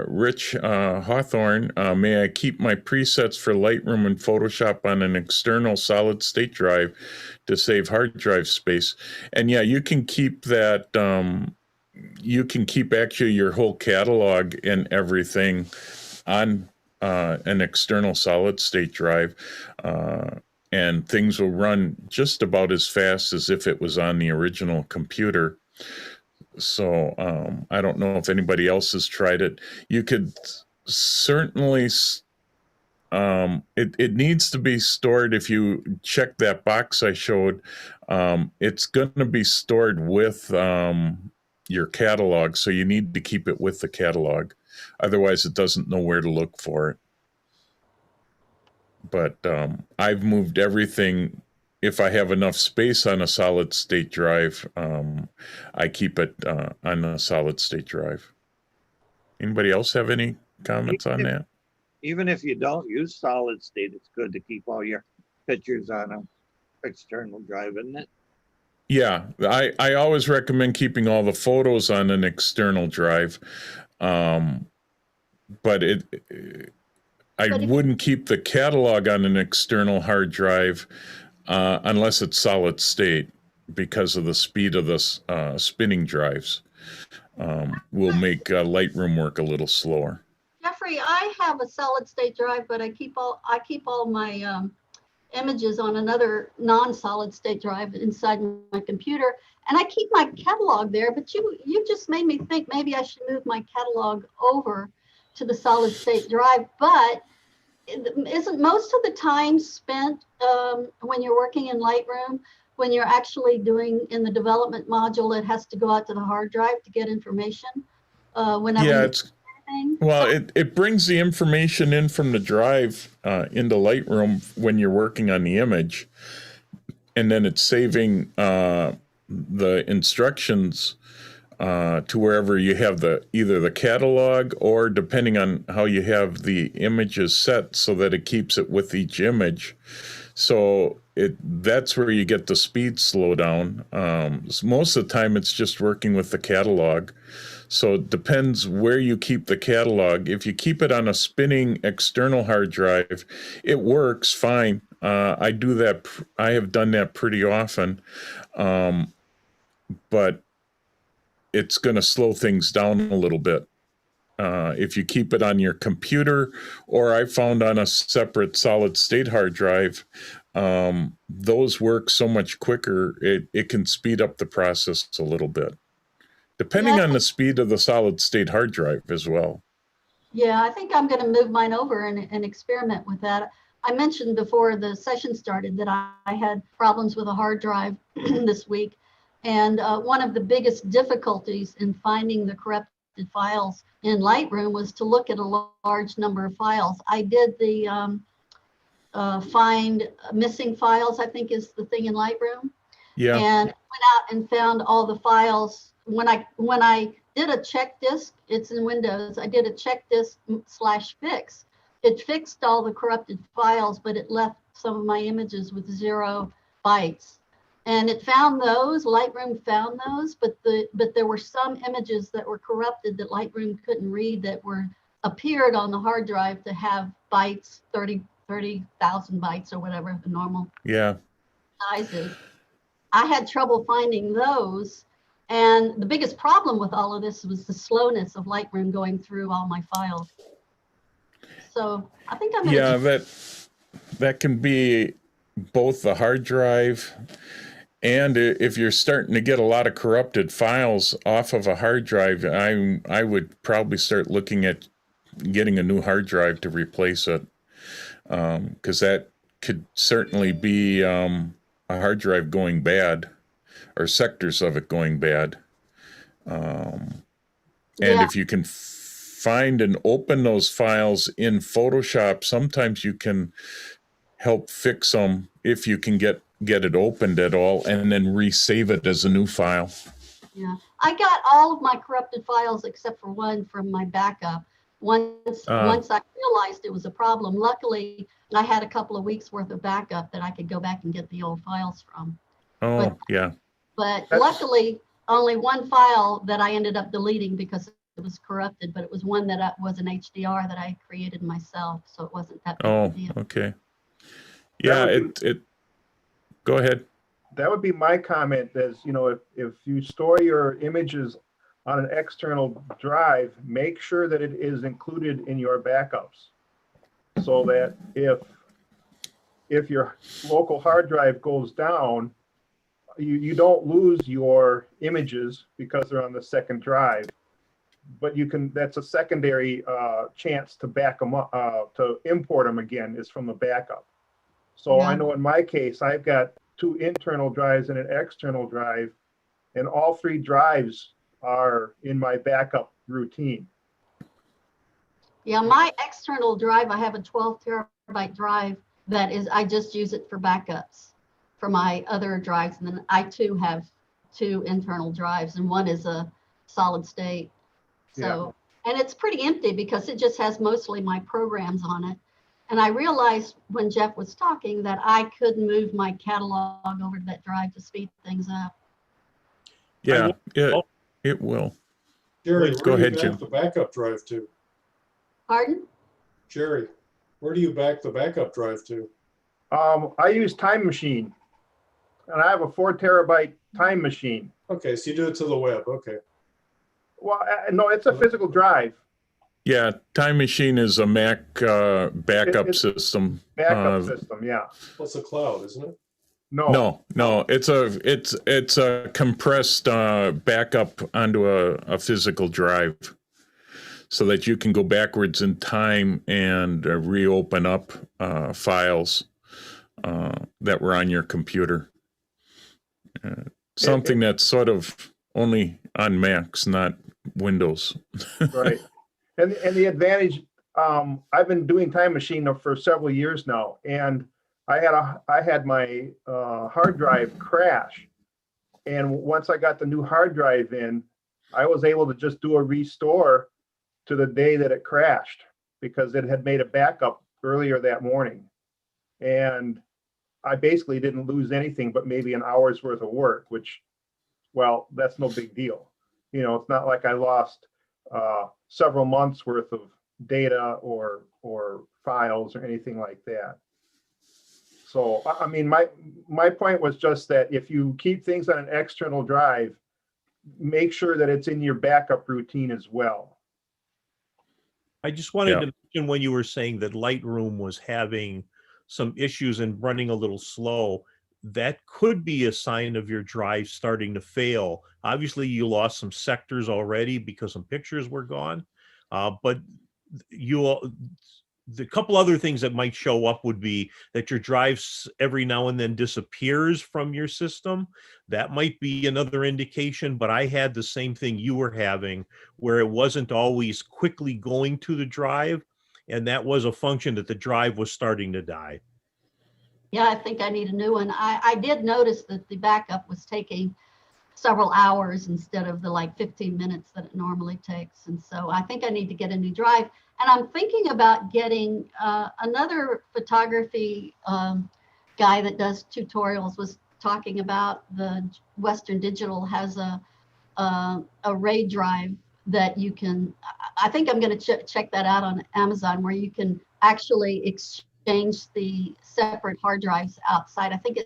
Rich Hawthorne. May I keep my presets for Lightroom and Photoshop on an external solid state drive to save hard drive space? And yeah, you can keep that. You can keep actually your whole catalog and everything on an external solid state drive. And things will run just about as fast as if it was on the original computer. So I don't know if anybody else has tried it. You could certainly, it needs to be stored. If you check that box I showed, it's going to be stored with your catalog. So you need to keep it with the catalog. Otherwise, it doesn't know where to look for it. But I've moved everything. If I have enough space on a solid state drive, I keep it on a solid state drive. Anybody else have any comments on that? Even if you don't use solid state, it's good to keep all your pictures on an external drive, isn't it? Yeah, I always recommend keeping all the photos on an external drive. But I wouldn't keep the catalog on an external hard drive unless it's solid state, because of the speed of the spinning drives will make Lightroom work a little slower. Jeffrey, I have a solid state drive, but I keep all my images on another non-solid state drive inside my computer, and I keep my catalog there. But you just made me think maybe I should move my catalog over to the solid state drive, but isn't most of the time spent when you're working in Lightroom, when you're actually doing in the development module, it has to go out to the hard drive to get information whenever Yeah, you it's, do anything? well, it brings the information in from the drive into Lightroom when you're working on the image, and then it's saving the instructions to wherever you have either the catalog, or depending on how you have the images set, so that it keeps it with each image. So that's where you get the speed slowdown. Most of the time it's just working with the catalog. So it depends where you keep the catalog. If you keep it on a spinning external hard drive, it works fine. I do that. I have done that pretty often. But it's going to slow things down a little bit. If you keep it on your computer, or I found on a separate solid state hard drive, those work so much quicker. It can speed up the process a little bit, depending on the speed of the solid state hard drive as well. Yeah, I think I'm going to move mine over and experiment with that. I mentioned before the session started that I had problems with a hard drive this week. And one of the biggest difficulties in finding the corrupted files in Lightroom was to look at a large number of files. I did the find missing files, I think is the thing in Lightroom. Yeah. And went out and found all the files. When I did a check disk, it's in Windows, I did a check disk /fix. It fixed all the corrupted files, but it left some of my images with 0 bytes. And it found those, Lightroom found those, but there were some images that were corrupted that Lightroom couldn't read that appeared on the hard drive to have bytes, 30,000 bytes or whatever the normal size is. I had trouble finding those. And the biggest problem with all of this was the slowness of Lightroom going through all my files. So I think I'm gonna that can be both the hard drive, and if you're starting to get a lot of corrupted files off of a hard drive, I would probably start looking at getting a new hard drive to replace it, because that could certainly be a hard drive going bad, or sectors of it going bad. And if you can find and open those files in Photoshop, sometimes you can help fix them if you can get it opened at all, and then resave it as a new file. Yeah, I got all of my corrupted files except for one from my backup. Once I realized it was a problem, luckily I had a couple of weeks worth of backup that I could go back and get the old files from. But luckily only one file that I ended up deleting because it was corrupted, but it was one that was an HDR that I created myself, so it wasn't that big a deal. Okay. Yeah, go ahead. That would be my comment, as if you store your images on an external drive, make sure that it is included in your backups, so that if your local hard drive goes down, you don't lose your images because they're on the second drive, but that's a secondary chance to back them up, to import them again, is from the backup. So I know in my case, I've got 2 internal drives and an external drive, and all 3 drives are in my backup routine. Yeah, my external drive, I have a 12 terabyte drive that is, I just use it for backups for my other drives. And then I too have 2 internal drives, and one is a solid state. So, and it's pretty empty because it just has mostly my programs on it. And I realized when Jeff was talking that I could move my catalog over to that drive to speed things up. Yeah, it will. Jerry, Go where do ahead, you Jim. back the backup drive to? Pardon? Jerry, where do you back the backup drive to? I use Time Machine, and I have a 4 terabyte Time Machine. Okay, so you do it to the web. Okay. Well, no, it's a physical drive. Yeah, Time Machine is a Mac backup system. Backup system, yeah. Well, it's a cloud, isn't it? No, it's a compressed backup onto a physical drive. so that you can go backwards in time and reopen up files that were on your computer. Something that's sort of only on Macs, not Windows. Right. And the advantage, I've been doing Time Machine for several years now, and I had my hard drive crash. And once I got the new hard drive in, I was able to just do a restore to the day that it crashed because it had made a backup earlier that morning. And I basically didn't lose anything but maybe an hour's worth of work, which, well, that's no big deal. You know, it's not like I lost several months worth of data or files or anything like that. So, I mean, my point was just that if you keep things on an external drive, make sure that it's in your backup routine as well. I just wanted to mention when you were saying that Lightroom was having some issues and running a little slow, that could be a sign of your drive starting to fail. Obviously, you lost some sectors already because some pictures were gone, but the couple other things that might show up would be that your drive every now and then disappears from your system. That might be another indication, but I had the same thing you were having where it wasn't always quickly going to the drive. And that was a function that the drive was starting to die. Yeah, I think I need a new one. I did notice that the backup was taking several hours instead of the like 15 minutes that it normally takes. And so I think I need to get a new drive. And I'm thinking about getting another photography guy that does tutorials was talking about the Western Digital has a RAID drive that you can, I think I'm going to check that out on Amazon, where you can actually exchange the separate hard drives outside. I think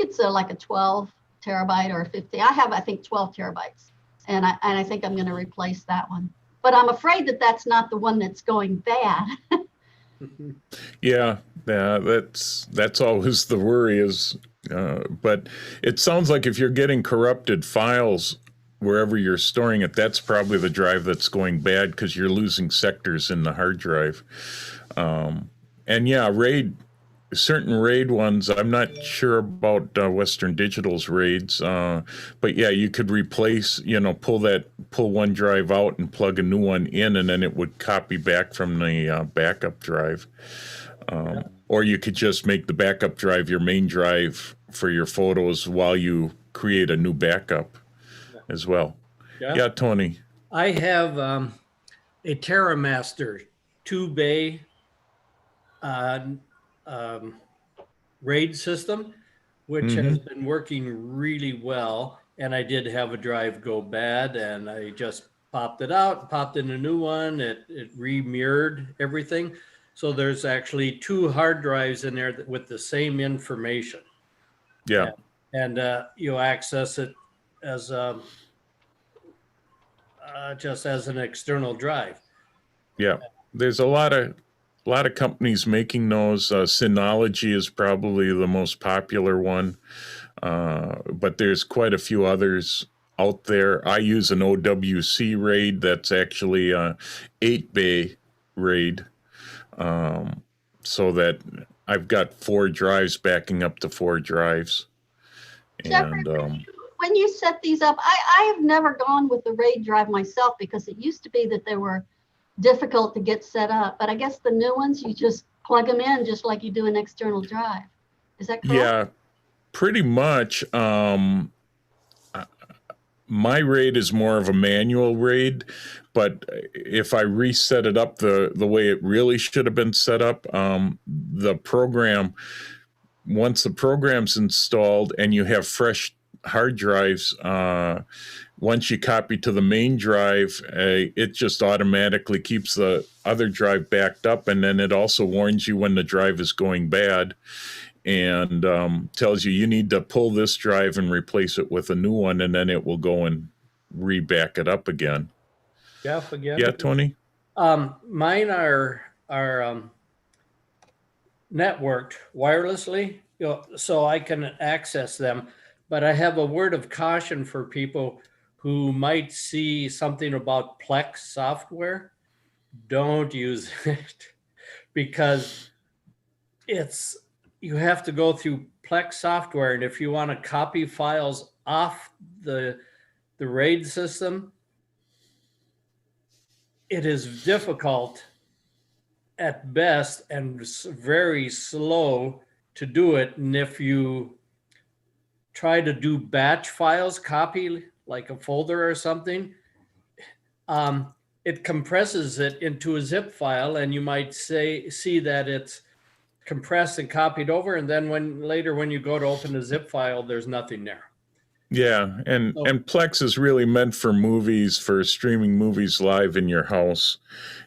it's like a 12 terabyte or 50. I have, I think, 12 terabytes. And I think I'm going to replace that one. But I'm afraid that that's not the one that's going bad. Yeah, that's always the worry is, but it sounds like if you're getting corrupted files wherever you're storing it, that's probably the drive that's going bad because you're losing sectors in the hard drive. And yeah, certain RAID ones, I'm not sure about Western Digital's RAIDs, but yeah, you could replace, pull one drive out and plug a new one in, and then it would copy back from the backup drive. Or you could just make the backup drive your main drive for your photos while you create a new backup as well. Yeah, Tony. I have a TerraMaster 2-bay RAID system, which has been working really well. And I did have a drive go bad, and I just popped it out, popped in a new one. It re-mirrored everything. So there's actually 2 hard drives in there with the same information. Yeah. And you access it as just as an external drive. Yeah. There's a lot of companies making those. Synology is probably the most popular one, but there's quite a few others out there. I use an OWC RAID that's actually a 8-bay RAID, so that I've got 4 drives backing up to 4 drives. Jeffrey, when you set these up, I have never gone with the RAID drive myself because it used to be that they were difficult to get set up, but I guess the new ones, you just plug them in just like you do an external drive. Is that correct? Yeah, pretty much. My RAID is more of a manual RAID, but if I reset it up the way it really should have been set up, the program, once the program's installed and you have fresh hard drives, once you copy to the main drive, it just automatically keeps the other drive backed up, and then it also warns you when the drive is going bad and tells you need to pull this drive and replace it with a new one, and then it will go and re-back it up again. Jeff, again? Yeah, Tony? Mine are networked wirelessly, so I can access them. But I have a word of caution for people who might see something about Plex software, don't use it because you have to go through Plex software. And if you want to copy files off the RAID system, it is difficult at best and very slow to do it. And if you try to do batch files, copy like a folder or something, it compresses it into a zip file, and you might see that it's compressed and copied over, and then when you go to open the zip file, there's nothing there. Yeah, and Plex is really meant for movies, for streaming movies live in your house,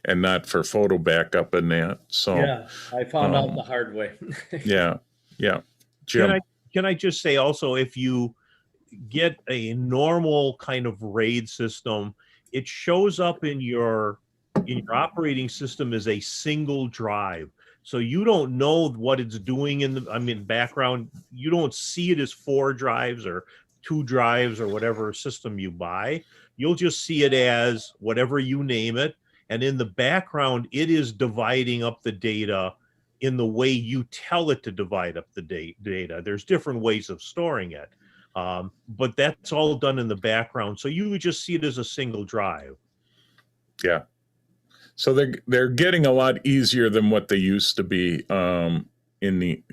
and not for photo backup and that. So yeah, I found out the hard way. yeah. Jim, Can I just say also, if you get a normal kind of RAID system, it shows up in your operating system as a single drive. So you don't know what it's doing in the background. You don't see it as 4 drives or 2 drives or whatever system you buy. You'll just see it as whatever you name it. And in the background, it is dividing up the data in the way you tell it to divide up the data. There's different ways of storing it. But that's all done in the background. So you would just see it as a single drive. Yeah. So they're getting a lot easier than what they used to be in the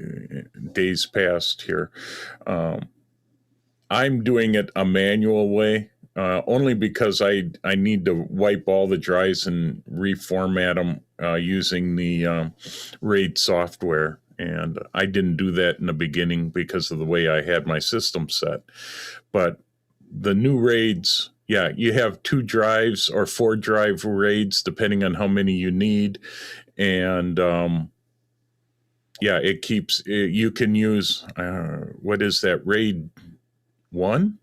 days past here. I'm doing it a manual way, only because I need to wipe all the drives and reformat them using the RAID software. And I didn't do that in the beginning because of the way I had my system set. But the new RAIDs, yeah, you have 2 drives or 4 drive RAIDs, depending on how many you need. And yeah, you can use, what is that, RAID 1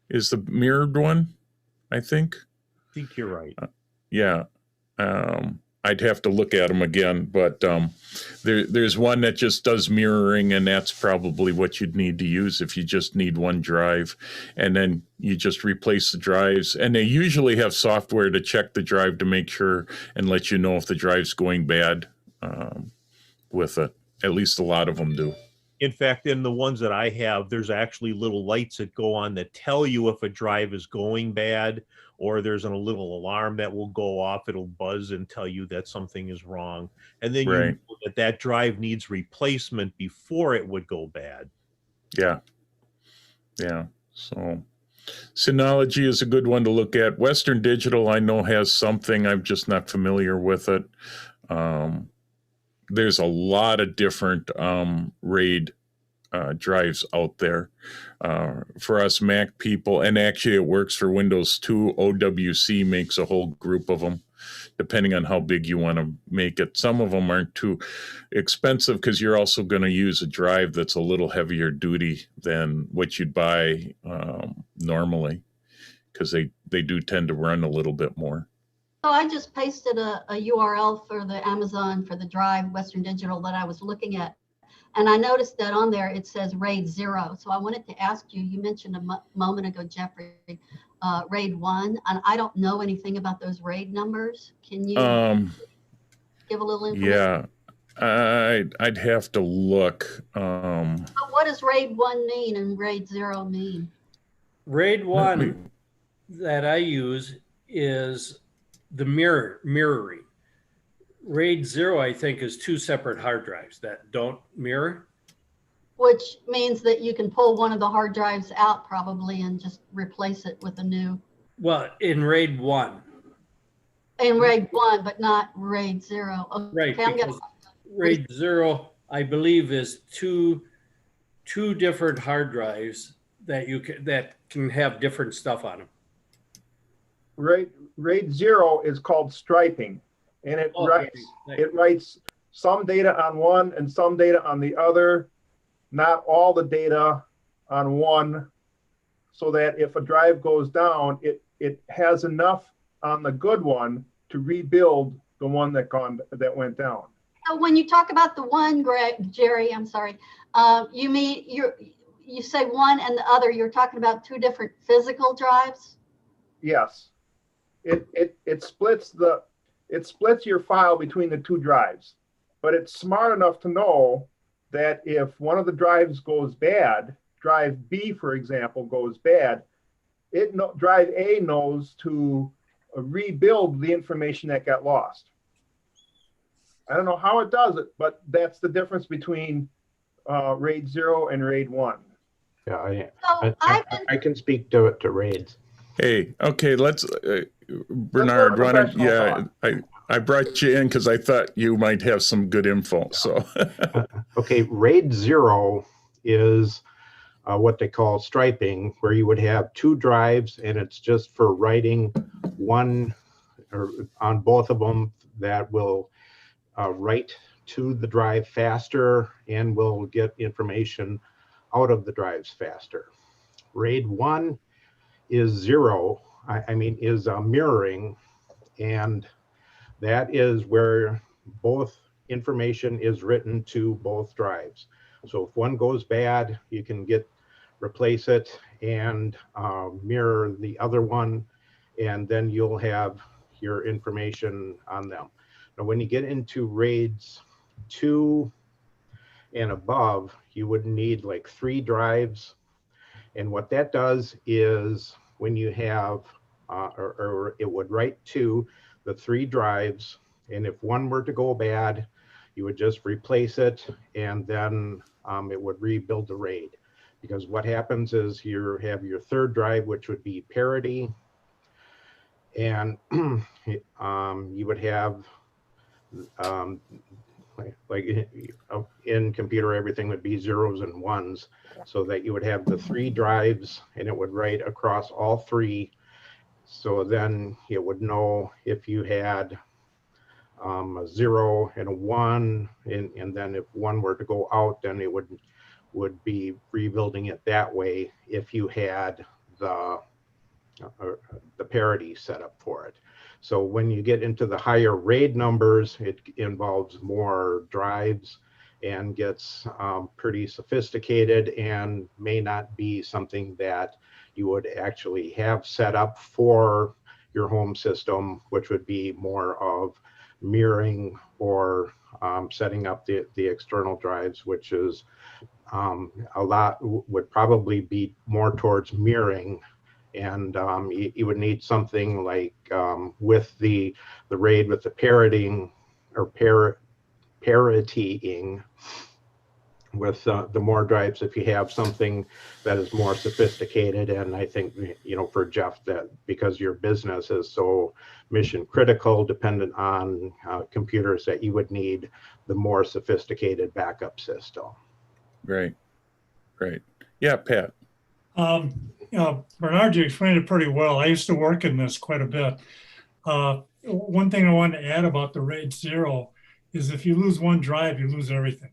is the mirrored one, I think. I think you're right. Yeah. I'd have to look at them again, but there's one that just does mirroring, and that's probably what you'd need to use if you just need 1 drive. And then you just replace the drives. And they usually have software to check the drive to make sure and let you know if the drive's going bad with it. At least a lot of them do. In fact, in the ones that I have, there's actually little lights that go on that tell you if a drive is going bad, or there's a little alarm that will go off. It'll buzz and tell you that something is wrong. And then you know that drive needs replacement before it would go bad. Yeah. Yeah. So Synology is a good one to look at. Western Digital, I know, has something. I'm just not familiar with it. There's a lot of different RAID drives out there for us Mac people, and actually it works for Windows too. OWC makes a whole group of them, depending on how big you want to make it. Some of them aren't too expensive because you're also going to use a drive that's a little heavier duty than what you'd buy normally, because they do tend to run a little bit more. So I just pasted a URL for the Amazon for the drive, Western Digital, that I was looking at. And I noticed that on there, it says RAID 0. So I wanted to ask you, you mentioned a moment ago, Jeffrey, RAID 1, and I don't know anything about those RAID numbers. Can you give a little information? Yeah, I'd have to look. So what does RAID 1 mean and RAID 0 mean? RAID 1 that I use is the mirroring. RAID 0, I think, is 2 separate hard drives that don't mirror. Which means that you can pull one of the hard drives out probably and just replace it with a new. Well, in RAID 1. In RAID 1, but not RAID 0. Okay, right, because RAID 0, I believe, is two different hard drives that can have different stuff on them. RAID 0 is called striping, and it writes some data on one and some data on the other, not all the data on one, so that if a drive goes down, it has enough on the good one to rebuild the one that went down. So when you talk about the one, Jerry, I'm sorry, you mean you say one and the other, you're talking about two different physical drives? Yes. It splits your file between the two drives, but it's smart enough to know that if one of the drives goes bad, drive B, for example, goes bad, drive A knows to rebuild the information that got lost. I don't know how it does it, but that's the difference between RAID 0 and RAID 1. Yeah, So I can speak to RAIDs. Hey, okay, let's Bernard, why don't, yeah, I brought you in because I thought you might have some good info. So okay, RAID 0 is what they call striping, where you would have two drives, and it's just for writing one or on both of them that will write to the drive faster and will get information out of the drives faster. RAID 1 is 0, is mirroring, and that is where both information is written to both drives. So if one goes bad, you can replace it and mirror the other one, and then you'll have your information on them. Now, when you get into RAIDs 2 and above, you would need like 3 drives. And what that does is when you have, or it would write to the 3 drives, and if one were to go bad, you would just replace it, and then it would rebuild the RAID. Because what happens is you have your 3rd drive, which would be parity, and you would have, like in computer, everything would be 0s and 1s, so that you would have the 3 drives, and it would write across all 3. So then it would know if you had a 0 and a 1, and then if one were to go out, then it would be rebuilding it that way if you had the parity set up for it. So when you get into the higher RAID numbers, it involves more drives and gets pretty sophisticated, and may not be something that you would actually have set up for your home system, which would be more of mirroring or setting up the external drives, which is a lot, would probably be more towards mirroring. And you would need something like with the RAID with the paradying or paratying with the more drives, if you have something that is more sophisticated. And I think, for Jeff, that because your business is so mission critical, dependent on computers, that you would need the more sophisticated backup system. Great. Yeah, Pat. Bernard, you explained it pretty well. I used to work in this quite a bit. One thing I wanted to add about the RAID 0 is if you lose one drive, you lose everything.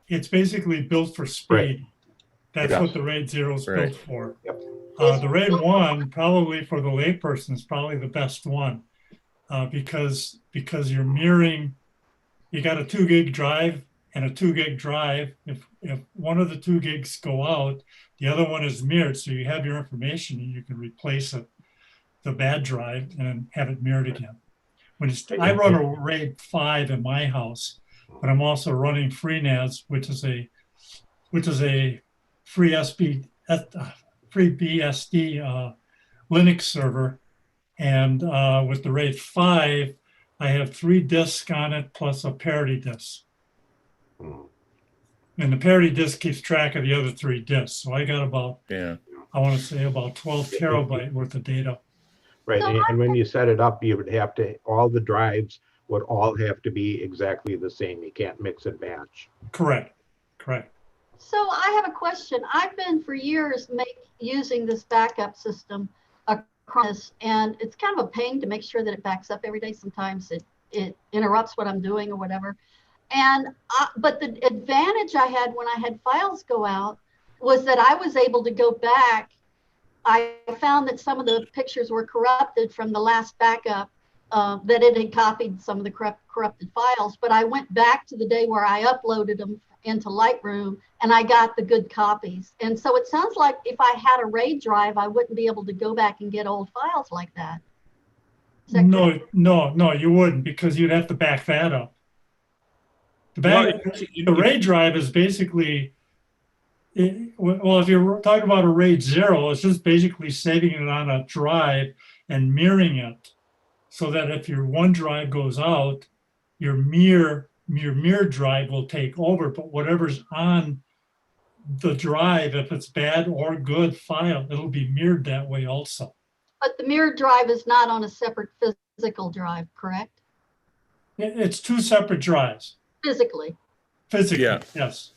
It's basically built for speed. Right. That's what the RAID 0 is built for. Yep. The RAID 1, probably for the layperson, is probably the best one because you're mirroring. You got a 2 gig drive and a 2 gig drive. If one of the 2 gigs go out, the other one is mirrored, so you have your information and you can replace the bad drive and have it mirrored again. I run a RAID 5 in my house, but I'm also running FreeNAS, which is a free BSD Linux server, and with the RAID 5, I have 3 disks on it plus a parity disk. And the parity disk keeps track of the other 3 disks. So I got about, I want to say about 12 terabyte worth of data. Right, and when you set it up, you would have to, all the drives would all have to be exactly the same. You can't mix and match. Correct. So I have a question. I've been for years using this backup system across, and it's kind of a pain to make sure that it backs up every day. Sometimes it interrupts what I'm doing or whatever. And but the advantage I had when I had files go out was that I was able to go back. I found that some of the pictures were corrupted from the last backup, that it had copied some of the corrupted files, but I went back to the day where I uploaded them into Lightroom, and I got the good copies. And so it sounds like if I had a RAID drive, I wouldn't be able to go back and get old files like that. Is that correct? No, you wouldn't, because you'd have to back that up. The RAID drive is basically, well, if you're talking about a RAID 0, it's just basically saving it on a drive and mirroring it, so that if your one drive goes out, your mirror drive will take over. But whatever's on the drive, if it's bad or good file, it'll be mirrored that way also. But the mirror drive is not on a separate physical drive, correct? It's two separate drives. Physically. Physically, Yeah. yes.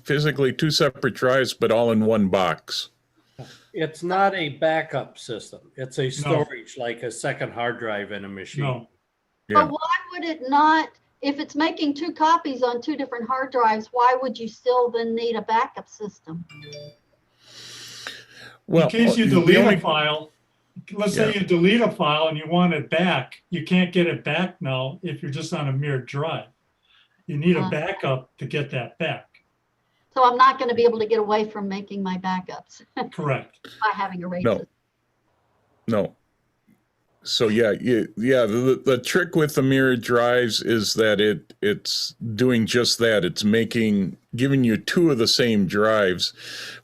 Physically two separate drives, but all in one box. It's not a backup system. It's a storage, like a second hard drive in a machine. No. Yeah. But why would it not, if it's making two copies on two different hard drives, why would you still then need a backup system? Well, in case you the delete only- a file, let's say you delete a file and you want it back, you can't get it back now if you're just on a mirrored drive. You need a backup to get that back. So I'm not going to be able to get away from making my backups Correct. by having a RAID No. system. No. So the trick with the mirrored drives is that it's doing just that. It's giving you two of the same drives,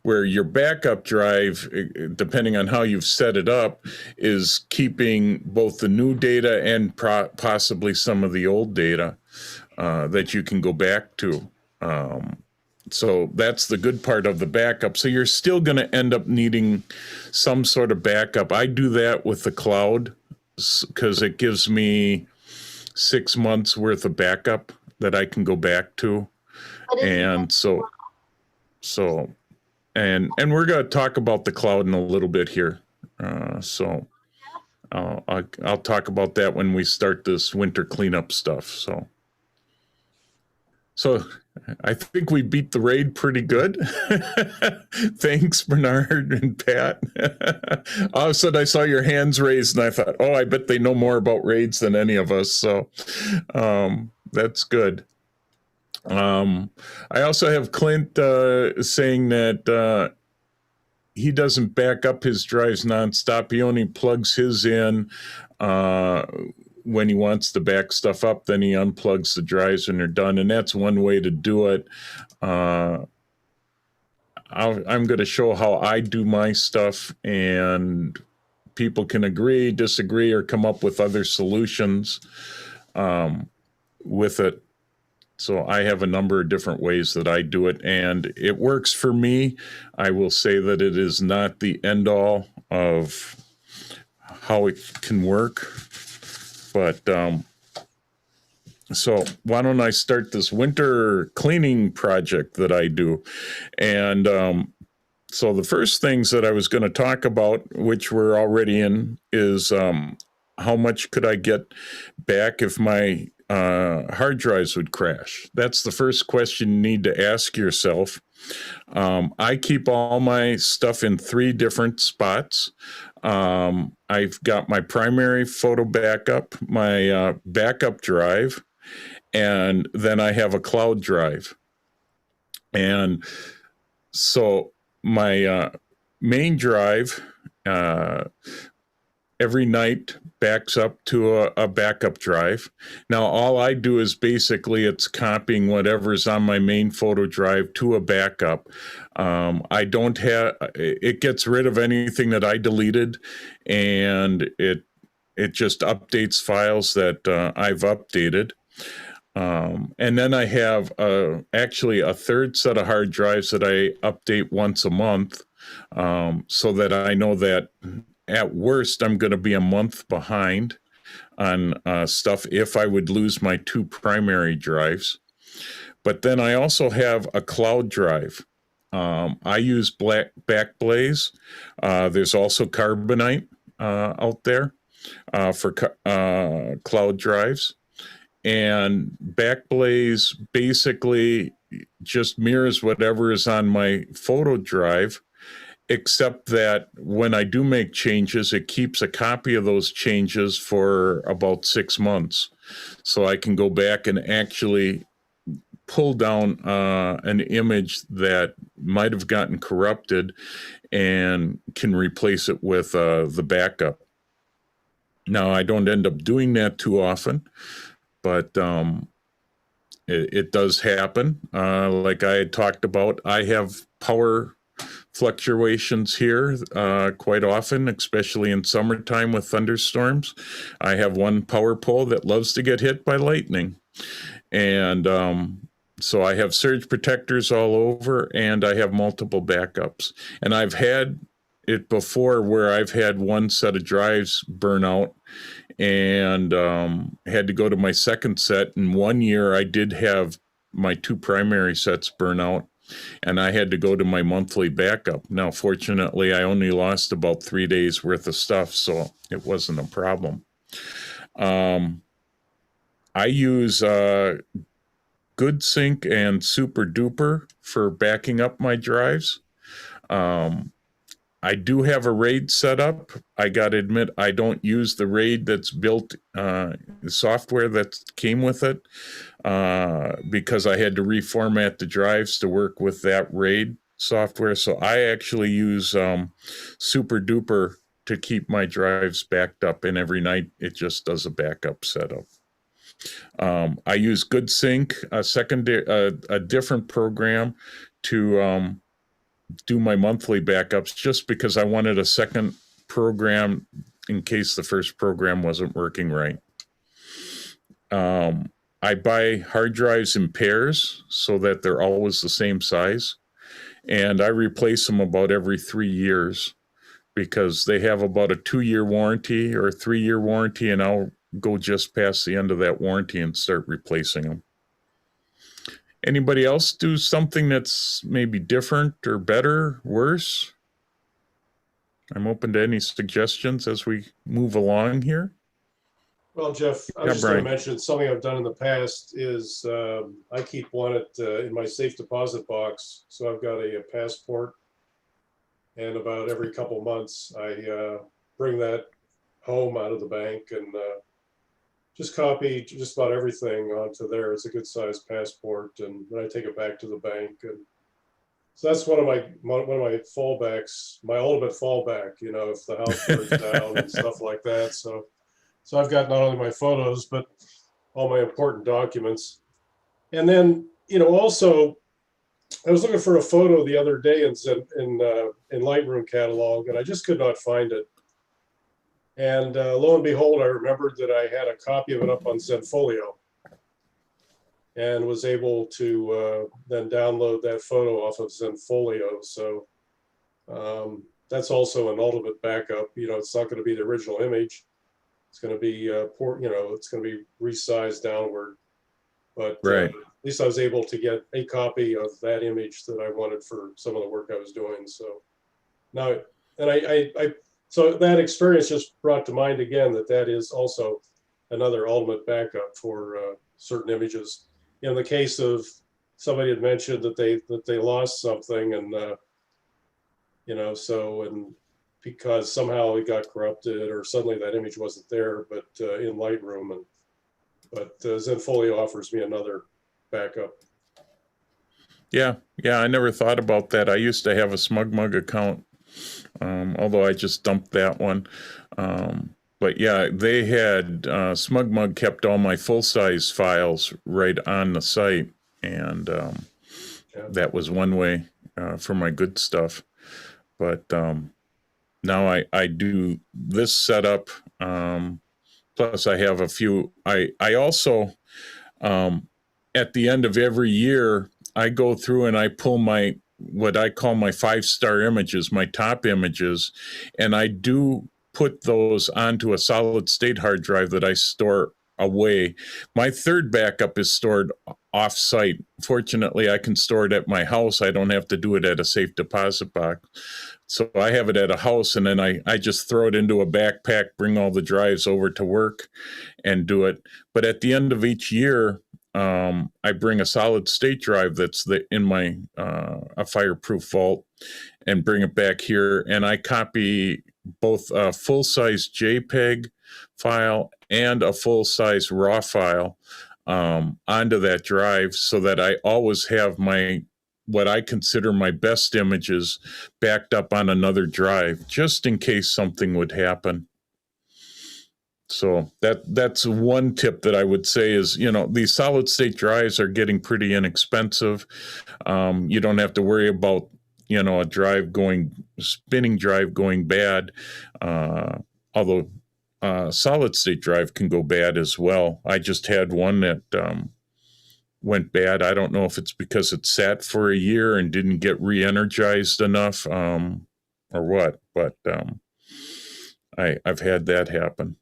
where your backup drive, depending on how you've set it up, is keeping both the new data and possibly some of the old data that you can go back to. So that's the good part of the backup. So you're still going to end up needing some sort of backup. I do that with the cloud because it gives me 6 months worth of backup that I can go back to. And and we're going to talk about the cloud in a little bit here. I'll talk about that when we start this winter cleanup stuff. So I think we beat the RAID pretty good. Thanks, Bernard and Pat. All of a sudden I saw your hands raised and I thought, oh, I bet they know more about RAIDs than any of us. So that's good. I also have Clint saying that he doesn't back up his drives nonstop. He only plugs his in when he wants to back stuff up, then he unplugs the drives when they're done. And that's one way to do it. I'm going to show how I do my stuff, and people can agree, disagree, or come up with other solutions with it. So I have a number of different ways that I do it, and it works for me. I will say that it is not the end all of how it can work. But so why don't I start this winter cleaning project that I do? And so the first things that I was going to talk about, which we're already in, is how much could I get back if my hard drives would crash? That's the first question you need to ask yourself. I keep all my stuff in 3 different spots. I've got my primary photo backup, my backup drive, and then I have a cloud drive. And so my main drive every night backs up to a backup drive. Now, all I do is basically it's copying whatever's on my main photo drive to a backup. I don't have, it gets rid of anything that I deleted, and it just updates files that I've updated. And then I have actually a third set of hard drives that I update once a month, so that I know that at worst, I'm going to be a month behind on stuff if I would lose my 2 primary drives. But then I also have a cloud drive. I use Backblaze. There's also Carbonite out there for cloud drives. And Backblaze basically just mirrors whatever is on my photo drive, except that when I do make changes, it keeps a copy of those changes for about 6 months. So I can go back and actually pull down an image that might have gotten corrupted and can replace it with the backup. Now, I don't end up doing that too often, but it does happen. Like I had talked about, I have power fluctuations here quite often, especially in summertime with thunderstorms. I have one power pole that loves to get hit by lightning. And so I have surge protectors all over, and I have multiple backups. And I've had it before where I've had one set of drives burn out and had to go to my second set. And 1 year I did have my 2 primary sets burn out, and I had to go to my monthly backup. Now, fortunately, I only lost about 3 days worth of stuff, so it wasn't a problem. I use Good Sync and Super Duper for backing up my drives. I do have a RAID set up. I got to admit, I don't use the RAID that's built, the software that came with it, because I had to reformat the drives to work with that RAID software. So I actually use Super Duper to keep my drives backed up, and every night it just does a backup setup. I use Good Sync, a different program to do my monthly backups, just because I wanted a second program in case the first program wasn't working right. I buy hard drives in pairs so that they're always the same size, and I replace them about every 3 years because they have about a 2-year warranty or a 3-year warranty, and I'll go just past the end of that warranty and start replacing them. Anybody else do something that's maybe different or better, worse? I'm open to any suggestions as we move along here. Well, Jeff, I was just going to mention something I've done in the past is I keep one in my safe deposit box. So I've got a passport, and about every couple months I bring that home out of the bank and just copy just about everything onto there. It's a good sized passport, and then I take it back to the bank. And so that's one of my fallbacks, my ultimate fallback, you know, if the house burns down and stuff like that. So I've got not only my photos, but all my important documents. And then, you know, also I was looking for a photo the other day in Lightroom Catalog, and I just could not find it. And lo and behold, I remembered that I had a copy of it up on Zenfolio and was able to then download that photo off of Zenfolio. So that's also an ultimate backup. You know, it's not going to be the original image. It's going to be it's going to be resized downward. But right. At least I was able to get a copy of that image that I wanted for some of the work I was doing. So now, and so that experience just brought to mind again that is also another ultimate backup for certain images. In the case of somebody had mentioned that they lost something, and and because somehow it got corrupted or suddenly that image wasn't there, but in Lightroom, but Zenfolio offers me another backup. Yeah, I never thought about that. I used to have a SmugMug account. Although I just dumped that one. But yeah, they had, SmugMug kept all my full-size files right on the site. And that was one way for my good stuff. But now I do this setup. Plus I have a few, I also, at the end of every year, I go through and I pull what I call my 5-star images, my top images, and I do put those onto a solid state hard drive that I store away. My third backup is stored off-site. Fortunately, I can store it at my house. I don't have to do it at a safe deposit box. So I have it at a house, and then I just throw it into a backpack, bring all the drives over to work and do it. But at the end of each year, I bring a solid state drive that's in my a fireproof vault and bring it back here, and I copy both a full-size JPEG file and a full-size RAW file onto that drive so that I always have what I consider my best images backed up on another drive, just in case something would happen. So that's one tip that I would say is, these solid state drives are getting pretty inexpensive. You don't have to worry about, a spinning drive going bad. Although solid state drive can go bad as well. I just had one that went bad. I don't know if it's because it sat for a year and didn't get re-energized enough or what, but I've had that happen.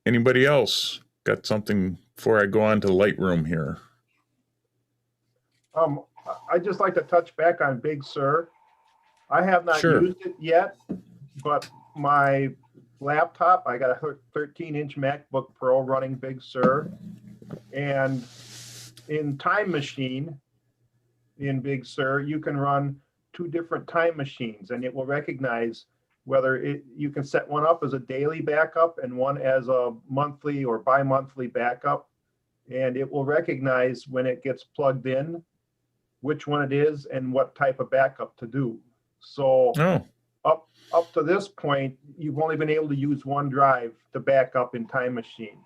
Anybody else got something before I go on to Lightroom here? I'd just like to touch back on Big Sur. I have not used it yet, but my laptop, I got a 13-inch MacBook Pro running Big Sur, and in Time Machine in Big Sur, you can run 2 different time machines, and it will recognize whether you can set one up as a daily backup and one as a monthly or bi-monthly backup, and it will recognize when it gets plugged in which one it is and what type of backup to do. So up to this point, you've only been able to use one drive to back up in Time Machine.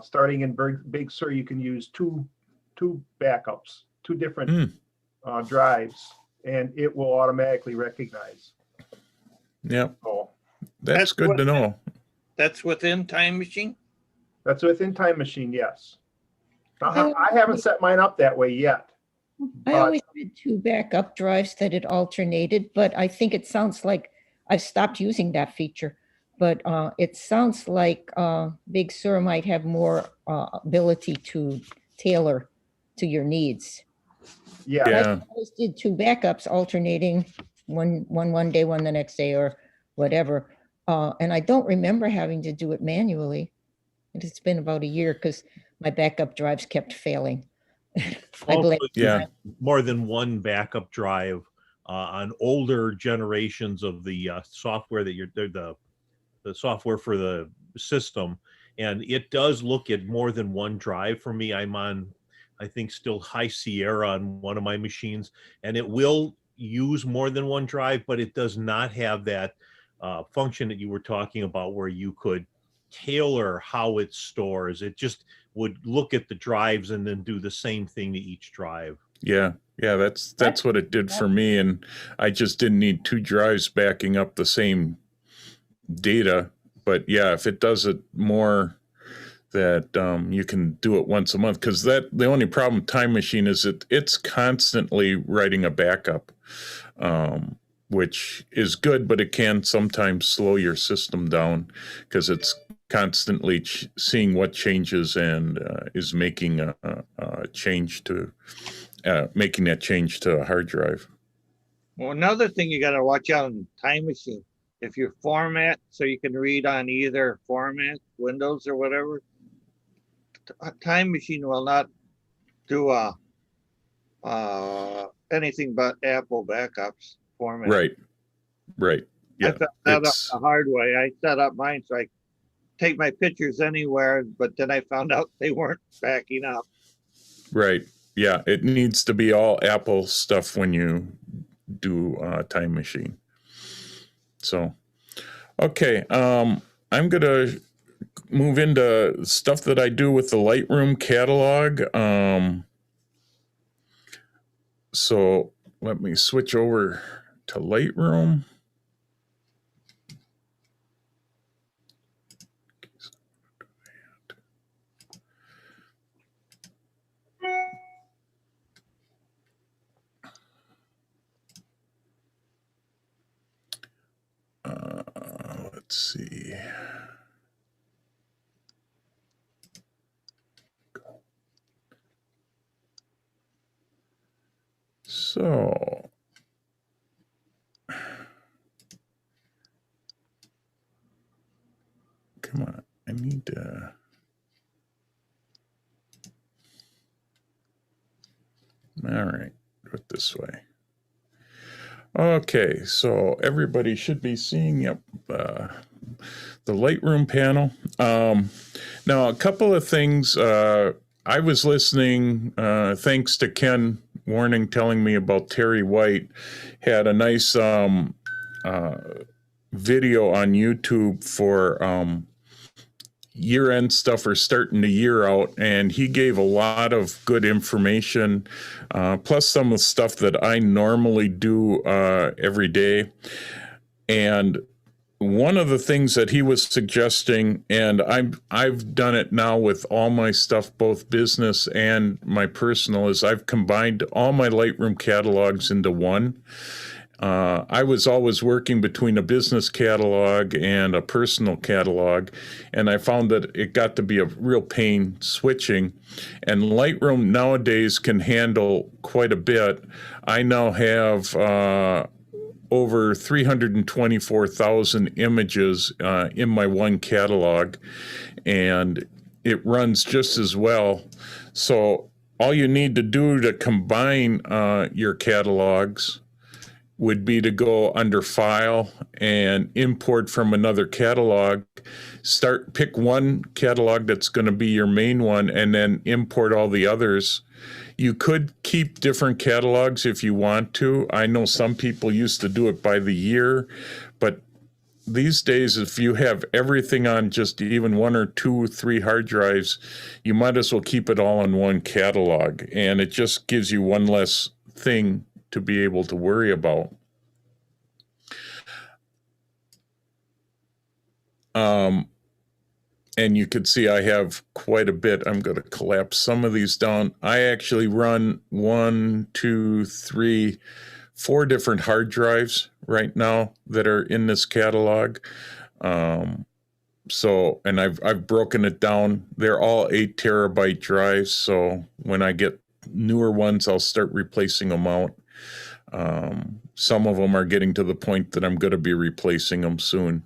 Starting in Big Sur, you can use two backups, 2 different drives, and it will automatically recognize. Yep. So that's good to know. That's within Time Machine? That's within Time Machine, yes. I haven't set mine up that way yet. I always had 2 backup drives that it alternated, but I think it sounds like I've stopped using that feature. But it sounds like Big Sur might have more ability to tailor to your needs. Yeah. I always did 2 backups alternating one day, one the next day, or whatever. And I don't remember having to do it manually. It's been about a year because my backup drives kept failing. More than one backup drive on older generations of the software that the software for the system, and it does look at more than one drive. For me, I'm on, I think, still High Sierra on one of my machines, and it will use more than one drive, but it does not have that function that you were talking about where you could tailor how it stores. It just would look at the drives and then do the same thing to each drive. Yeah, that's what it did for me, and I just didn't need 2 drives backing up the same data. But yeah, if it does it more, that you can do it once a month, because the only problem with Time Machine is it's constantly writing a backup, which is good, but it can sometimes slow your system down because it's constantly seeing what changes and is making a change to making that change to a hard drive. Well, another thing you got to watch out on Time Machine, if you format so you can read on either format, Windows or whatever, Time Machine will not do anything but Apple backups format. Right. Yeah, I set that up the hard way. I set up mine so I take my pictures anywhere, but then I found out they weren't backing up. Right. Yeah, it needs to be all Apple stuff when you do Time Machine. So, okay, I'm gonna move into stuff that I do with the Lightroom Catalog. So let me switch over to Lightroom. Let's see. So, come on, I need to. All right, do it this way. Okay, so everybody should be seeing, the Lightroom panel. Now, a couple of things. I was listening, thanks to Ken Warning telling me about Terry White, had a nice video on YouTube for year-end stuff or starting the year out, and he gave a lot of good information, plus some of the stuff that I normally do every day. And one of the things that he was suggesting, and I've done it now with all my stuff, both business and my personal, is I've combined all my Lightroom catalogs into one. I was always working between a business catalog and a personal catalog, and I found that it got to be a real pain switching. And Lightroom nowadays can handle quite a bit. I now have over 324,000 images in my one catalog, and it runs just as well. So all you need to do to combine your catalogs would be to go under File and import from another catalog. Pick one catalog that's going to be your main one, and then import all the others. You could keep different catalogs if you want to. I know some people used to do it by the year, but these days, if you have everything on just even 1 or 2 or 3 hard drives, you might as well keep it all in one catalog, and it just gives you one less thing to be able to worry about. And you can see I have quite a bit. I'm going to collapse some of these down. I actually run 1, 2, 3, 4 different hard drives right now that are in this catalog. So, and I've broken it down. They're all 8 terabyte drives. So when I get newer ones, I'll start replacing them out. Some of them are getting to the point that I'm going to be replacing them soon.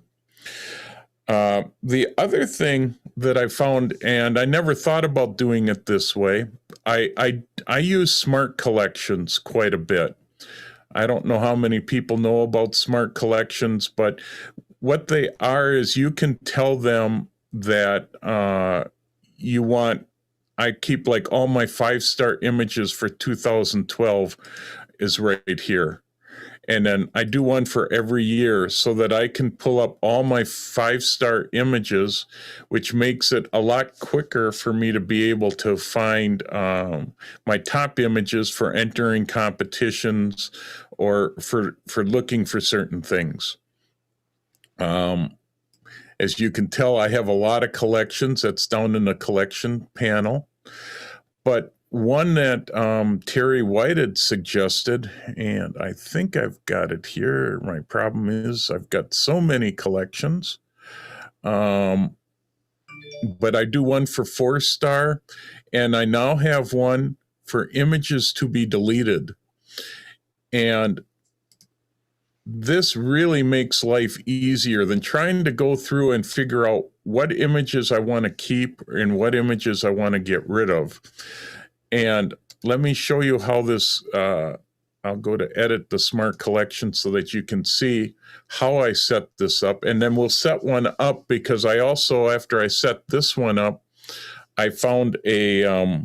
The other thing that I found, and I never thought about doing it this way, I use smart collections quite a bit. I don't know how many people know about smart collections, but what they are is you can tell them that you want, I keep like all my 5-star images for 2012 is right here. And then I do one for every year so that I can pull up all my 5-star images, which makes it a lot quicker for me to be able to find my top images for entering competitions or for looking for certain things. As you can tell, I have a lot of collections. That's down in the collection panel. But one that Terry White had suggested, and I think I've got it here. My problem is I've got so many collections. But I do one for 4-star, and I now have one for images to be deleted. And this really makes life easier than trying to go through and figure out what images I want to keep and what images I want to get rid of. And let me show you how this, I'll go to edit the smart collection so that you can see how I set this up. And then we'll set one up because I also, after I set this one up, I found a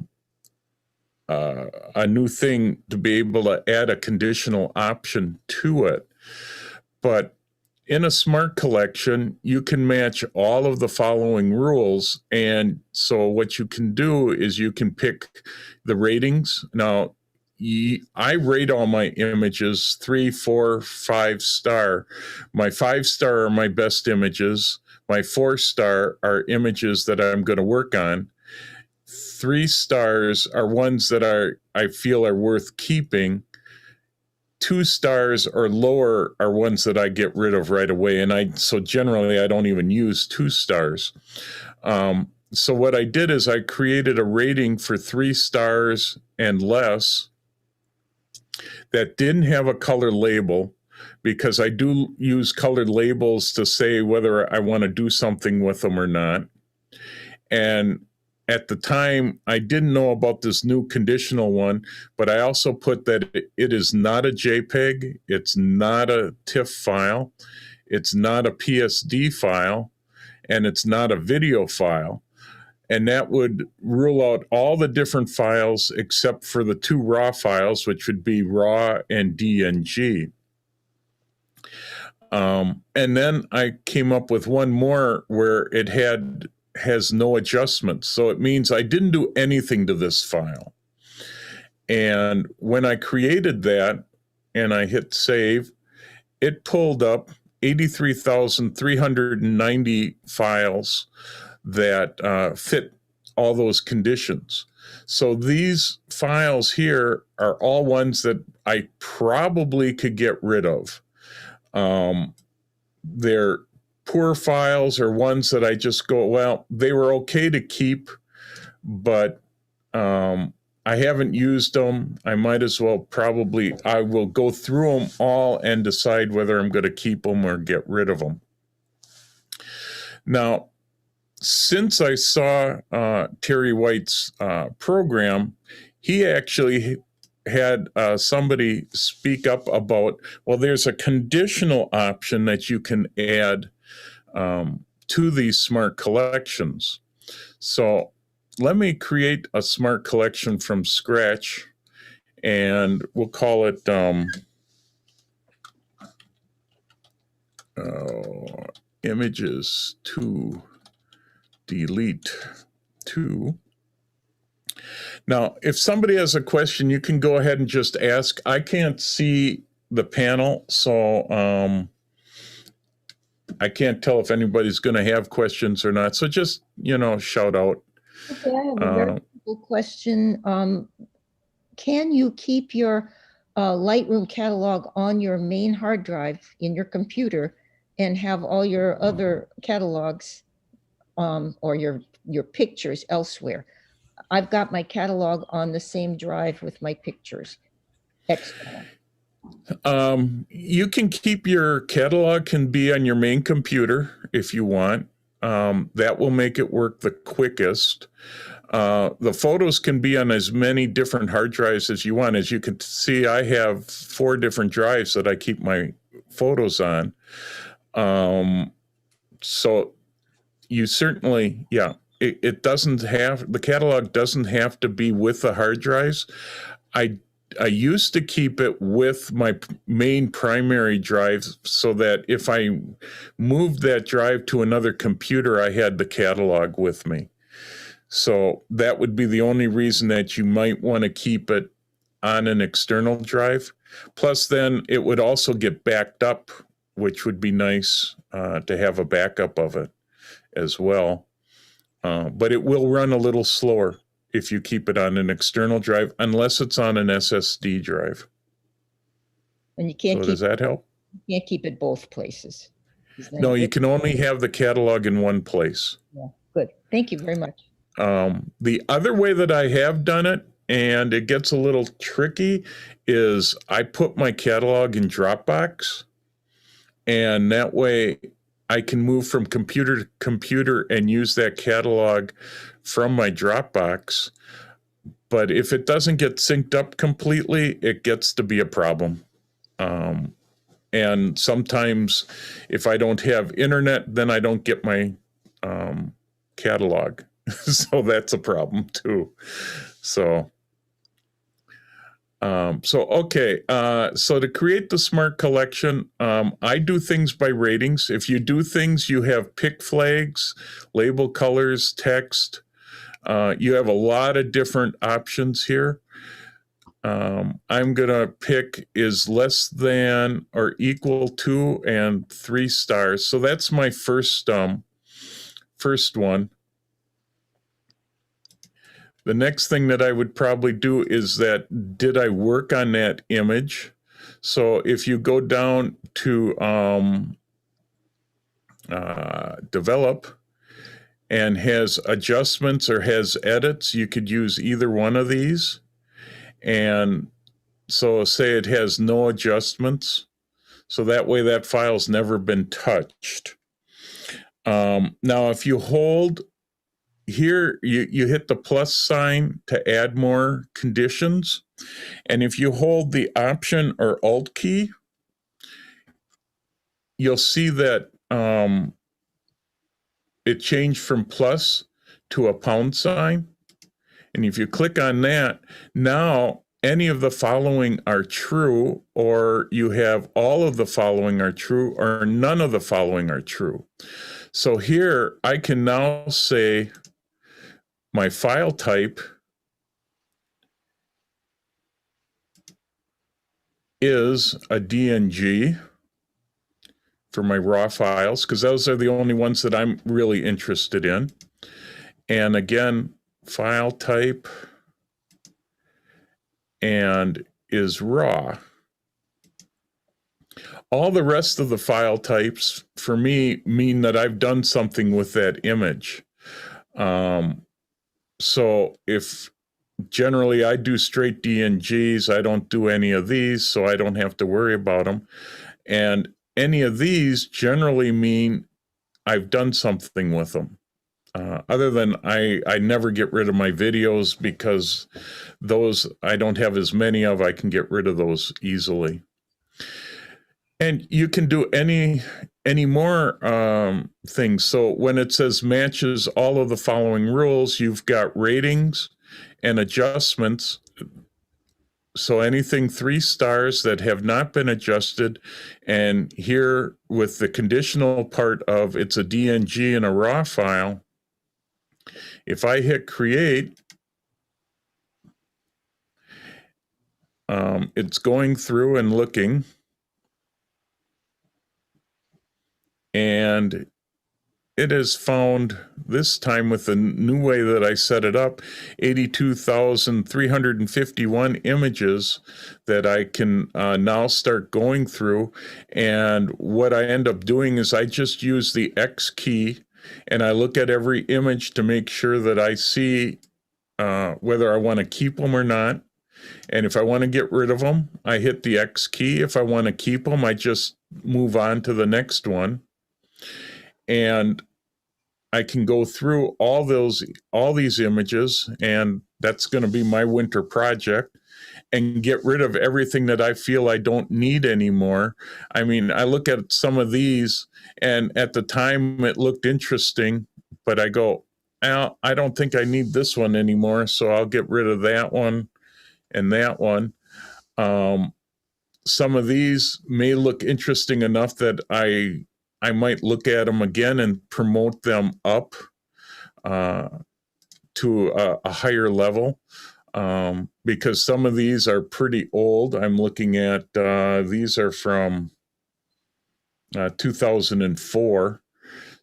new thing to be able to add a conditional option to it. But in a smart collection, you can match all of the following rules. And so what you can do is you can pick the ratings. Now, I rate all my images 3, 4, 5-star. My 5-star are my best images. My 4-star are images that I'm going to work on. 3 stars are ones that I feel are worth keeping. 2 stars or lower are ones that I get rid of right away. And so generally I don't even use 2 stars. So what I did is I created a rating for 3 stars and less that didn't have a color label, because I do use colored labels to say whether I want to do something with them or not. And at the time, I didn't know about this new conditional one, but I also put that it is not a JPEG. It's not a TIFF file. it's not a PSD file, and it's not a video file. And that would rule out all the different files except for the 2 RAW files, which would be RAW and DNG. And then I came up with one more where it has no adjustments. So it means I didn't do anything to this file. And when I created that and I hit save, it pulled up 83,390 files that fit all those conditions. So these files here are all ones that I probably could get rid of. They're poor files or ones that I just go, well, they were okay to keep, but I haven't used them. I might as well I will go through them all and decide whether I'm going to keep them or get rid of them. Now, since I saw Terry White's program, he actually had somebody speak up about, well, there's a conditional option that you can add to these smart collections. So let me create a smart collection from scratch, and we'll call it images to delete to. Now, if somebody has a question, you can go ahead and just ask. I can't see the panel, so I can't tell if anybody's going to have questions or not. So just, shout out. Okay, I have a very simple question. Can you keep your Lightroom catalog on your main hard drive in your computer and have all your other catalogs or your pictures elsewhere? I've got my catalog on the same drive with my pictures external. You can keep your catalog, can be on your main computer if you want. That will make it work the quickest. The photos can be on as many different hard drives as you want. As you can see, I have 4 different drives that I keep my photos on. So you certainly, it doesn't have, the catalog doesn't have to be with the hard drives. I used to keep it with my main primary drive so that if I moved that drive to another computer, I had the catalog with me. So that would be the only reason that you might want to keep it on an external drive. Plus then it would also get backed up, which would be nice to have a backup of it as well. But it will run a little slower if you keep it on an external drive, unless it's on an SSD drive. And you can't does that help? You can't keep it both places. No, you can only have the catalog in one place. Yeah, good. Thank you very much. The other way that I have done it, and it gets a little tricky, is I put my catalog in Dropbox, and that way I can move from computer to computer and use that catalog from my Dropbox. But if it doesn't get synced up completely, it gets to be a problem. And sometimes if I don't have internet, then I don't get my catalog. So that's a problem too. So okay. So to create the smart collection, I do things by ratings. If you do things, you have pick flags, label colors, text. You have a lot of different options here. I'm going to pick is less than or equal to and 3 stars. So that's my first one. The next thing that I would probably do is that, did I work on that image? So if you go down to develop and has adjustments or has edits, you could use either one of these. And so say it has no adjustments. So that way that file's never been touched. Now, if you hold here, you hit the plus sign to add more conditions. And if you hold the Option or Alt key, you'll see that it changed from plus to a pound sign. And if you click on that, now any of the following are true, or you have all of the following are true, or none of the following are true. So here I can now say my file type is a DNG for my raw files, because those are the only ones that I'm really interested in. And again, file type and is raw. All the rest of the file types for me mean that I've done something with that image. So if generally I do straight DNGs, I don't do any of these, so I don't have to worry about them. And any of these generally mean I've done something with them. Other than I never get rid of my videos, because those I don't have as many of. I can get rid of those easily. And you can do any more things. So when it says matches all of the following rules, you've got ratings and adjustments. So anything 3 stars that have not been adjusted, and here with the conditional part of it's a DNG and a raw file, if I hit create, it's going through and looking, and it has found, this time with the new way that I set it up, 82,351 images that I can now start going through. And what I end up doing is I just use the X key, and I look at every image to make sure that I see whether I want to keep them or not. And if I want to get rid of them, I hit the X key. If I want to keep them, I just move on to the next one. And I can go through all these images, and that's going to be my winter project, and get rid of everything that I feel I don't need anymore. I mean, I look at some of these, and at the time it looked interesting, but I go, I don't think I need this one anymore, so I'll get rid of that one and that one. Some of these may look interesting enough that I might look at them again and promote them up to a higher level, because some of these are pretty old. I'm looking at, these are from 2004.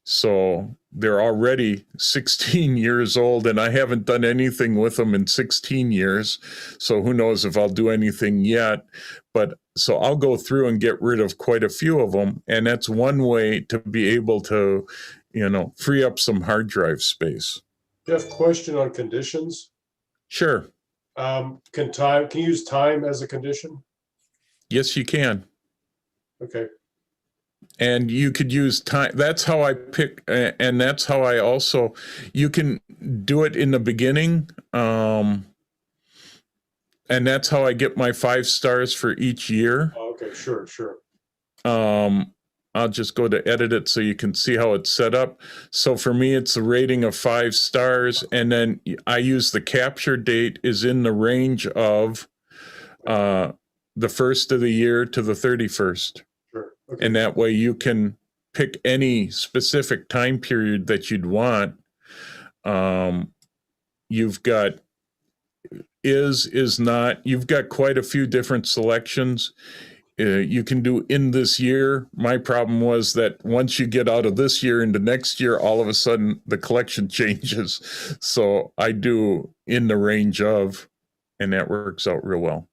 So they're already 16 years old, and I haven't done anything with them in 16 years. So who knows if I'll do anything yet. But so I'll go through and get rid of quite a few of them. And that's one way to be able to, free up some hard drive space. Jeff, question on conditions. Sure. Can you use time as a condition? Yes, you can. Okay. And you could use time. That's how I pick, and that's how I also, you can do it in the beginning. And that's how I get my 5 stars for each year. Oh, okay, sure. I'll just go to edit it so you can see how it's set up. So for me, it's a rating of 5 stars. And then I use the capture date is in the range of the 1st of the year to the 31st. Sure. Okay. And that way you can pick any specific time period that you'd want. You've got is not, you've got quite a few different selections. You can do in this year. My problem was that once you get out of this year into next year, all of a sudden the collection changes. So I do in the range of, and that works out real well.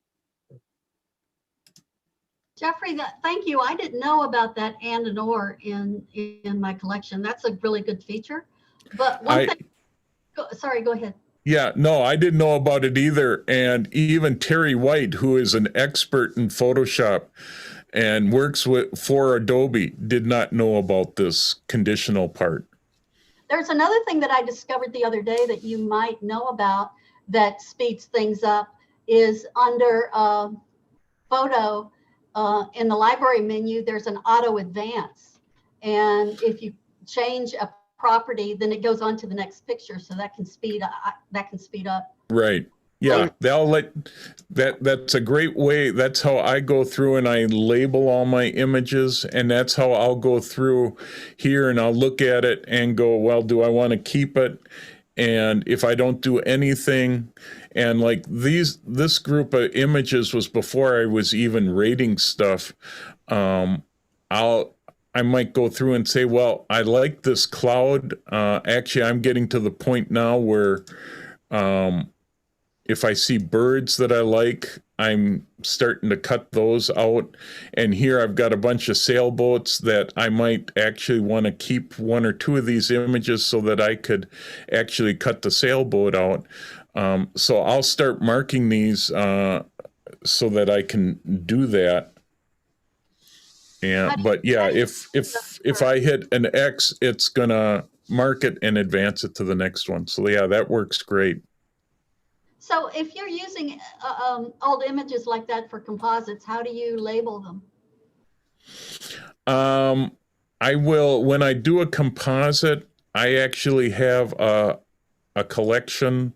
Jeffrey, thank you. I didn't know about that and an or in my collection. That's a really good feature. But one thing, sorry, go ahead. Yeah, no, I didn't know about it either. And even Terry White, who is an expert in Photoshop and works for Adobe, did not know about this conditional part. There's another thing that I discovered the other day that you might know about that speeds things up is under photo. in the library menu, there's an auto advance. And if you change a property, then it goes on to the next picture. So that can speed up. Right. Yeah, they'll let that's a great way. That's how I go through and I label all my images, and that's how I'll go through here and I'll look at it and go, well, do I want to keep it? And if I don't do anything, and like this group of images was before I was even rating stuff, I might go through and say, well, I like this cloud. Actually, I'm getting to the point now where if I see birds that I like, I'm starting to cut those out. And here I've got a bunch of sailboats that I might actually want to keep one or two of these images so that I could actually cut the sailboat out. So I'll start marking these so that I can do that. And but yeah, if I hit an X, it's gonna mark it and advance it to the next one. So yeah, that works great. So if you're using old images like that for composites, how do you label them? I will, when I do a composite, I actually have a collection.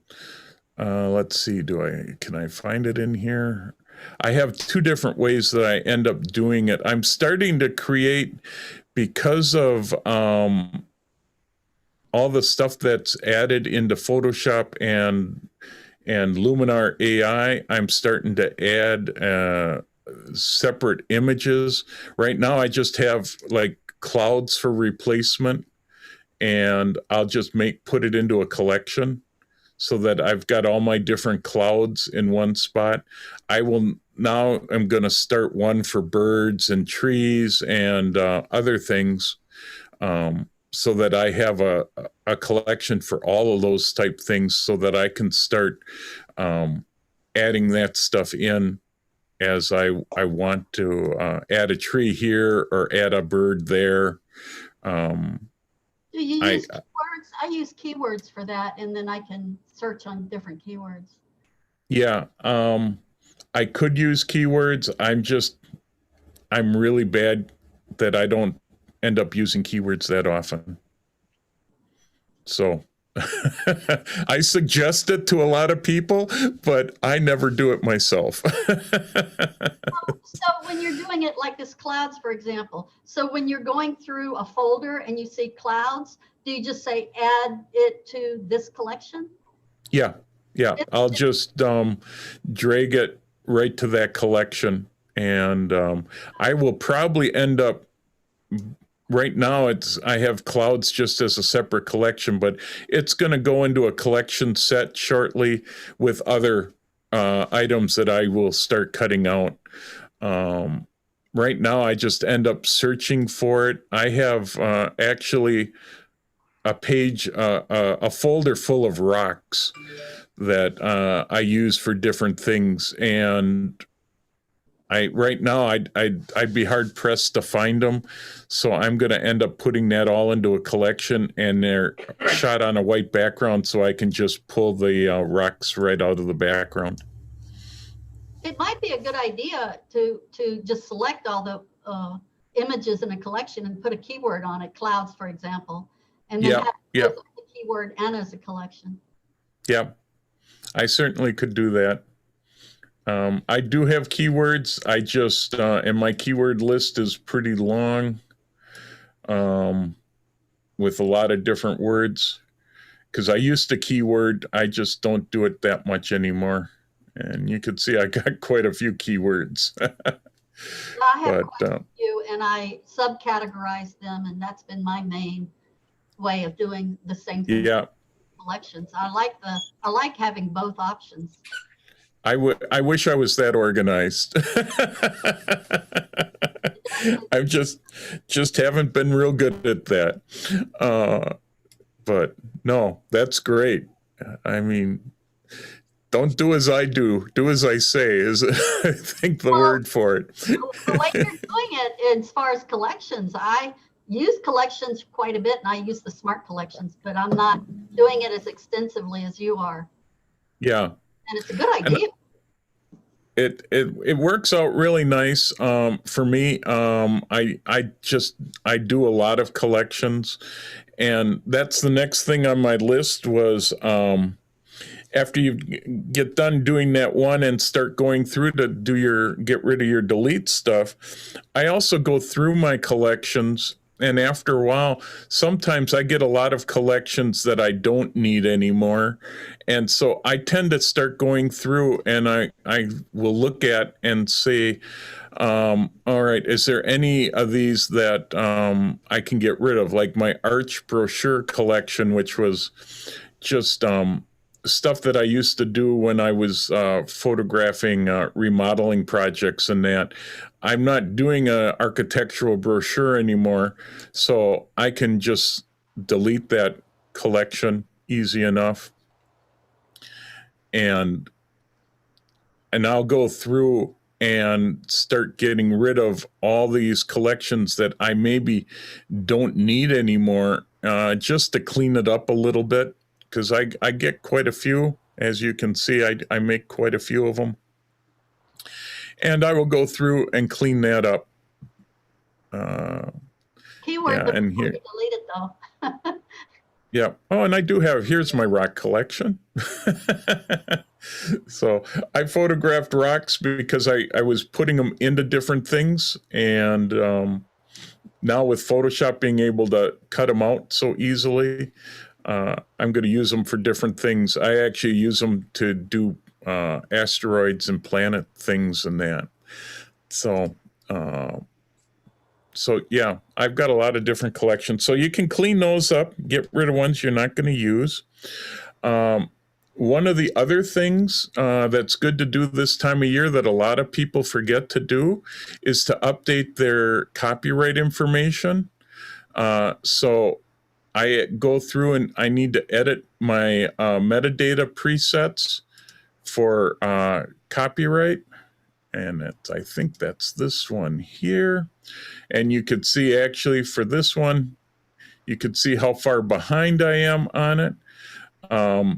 Let's see, can I find it in here? I have two different ways that I end up doing it. I'm starting to create, because of all the stuff that's added into Photoshop and Luminar AI, I'm starting to add separate images. Right now, I just have like clouds for replacement, and I'll just put it into a collection so that I've got all my different clouds in one spot. I'm going to start one for birds and trees and other things, so that I have a collection for all of those type things, so that I can start adding that stuff in as I want to add a tree here or add a bird there. Do you use keywords? I use keywords for that, and then I can search on different keywords. Yeah, I could use keywords. I'm really bad that I don't end up using keywords that often. So I suggest it to a lot of people, but I never do it myself. So when you're doing it like this clouds, for example, so when you're going through a folder and you see clouds, do you just say add it to this collection? Yeah. I'll just drag it right to that collection, and I will probably end up. Right now, I have clouds just as a separate collection, but it's going to go into a collection set shortly with other items that I will start cutting out. Right now, I just end up searching for it. I have actually a page, a folder full of rocks that I use for different things, and right now I'd be hard pressed to find them, so I'm going to end up putting that all into a collection, and they're shot on a white background, so I can just pull the rocks right out of the background. It might be a good idea to just select all the images in a collection and put a keyword on it, clouds, for example, and then have the keyword and as a collection. Yeah, I certainly could do that. I do have keywords. I just, and my keyword list is pretty long, with a lot of different words, because I used to keyword. I just don't do it that much anymore. And you can see I got quite a few keywords. I have quite a few, and I subcategorize them, and that's been my main way of doing the same thing. Yeah. Collections. I like having both options. I wish I was that organized. I just haven't been real good at that. But no, that's great. I mean, don't do as I do. Do as I say is, I think, the word for it. The way you're doing it as far as collections, I use collections quite a bit, and I use the smart collections, but I'm not doing it as extensively as you are. Yeah. And it's a good idea. it works out really nice for me. I do a lot of collections, and that's the next thing on my list was after you get done doing that one and start going through to get rid of your delete stuff. I also go through my collections, and after a while, sometimes I get a lot of collections that I don't need anymore. And so I tend to start going through, and I will look at and say, all right, is there any of these that I can get rid of? Like my Arch brochure collection, which was just stuff that I used to do when I was photographing remodeling projects and that. I'm not doing an architectural brochure anymore, so I can just delete that collection easy enough. And I'll go through and start getting rid of all these collections that I maybe don't need anymore, just to clean it up a little bit. Because I get quite a few. As you can see, I make quite a few of them. And I will go through and clean that up. Keyword and here, delete it though. yeah. Oh, and I do here's my rock collection. So I photographed rocks because I was putting them into different things. And now with Photoshop being able to cut them out so easily, I'm going to use them for different things. I actually use them to do asteroids and planet things and that. So yeah, I've got a lot of different collections. So you can clean those up, get rid of ones you're not going to use. One of the other things that's good to do this time of year that a lot of people forget to do is to update their copyright information. So I go through and I need to edit my metadata presets for copyright. And I think that's this one here. And you could see actually for this one, you could see how far behind I am on it. I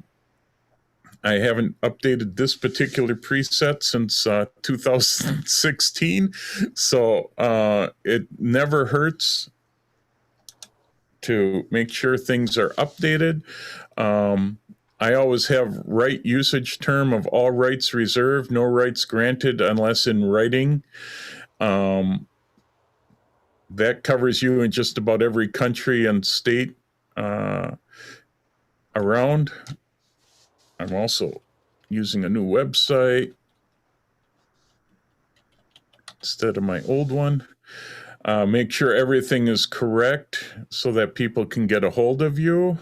haven't updated this particular preset since 2016. So it never hurts to make sure things are updated. I always have right usage term of all rights reserved, no rights granted unless in writing. That covers you in just about every country and state around. I'm also using a new website instead of my old one. Make sure everything is correct so that people can get a hold of you.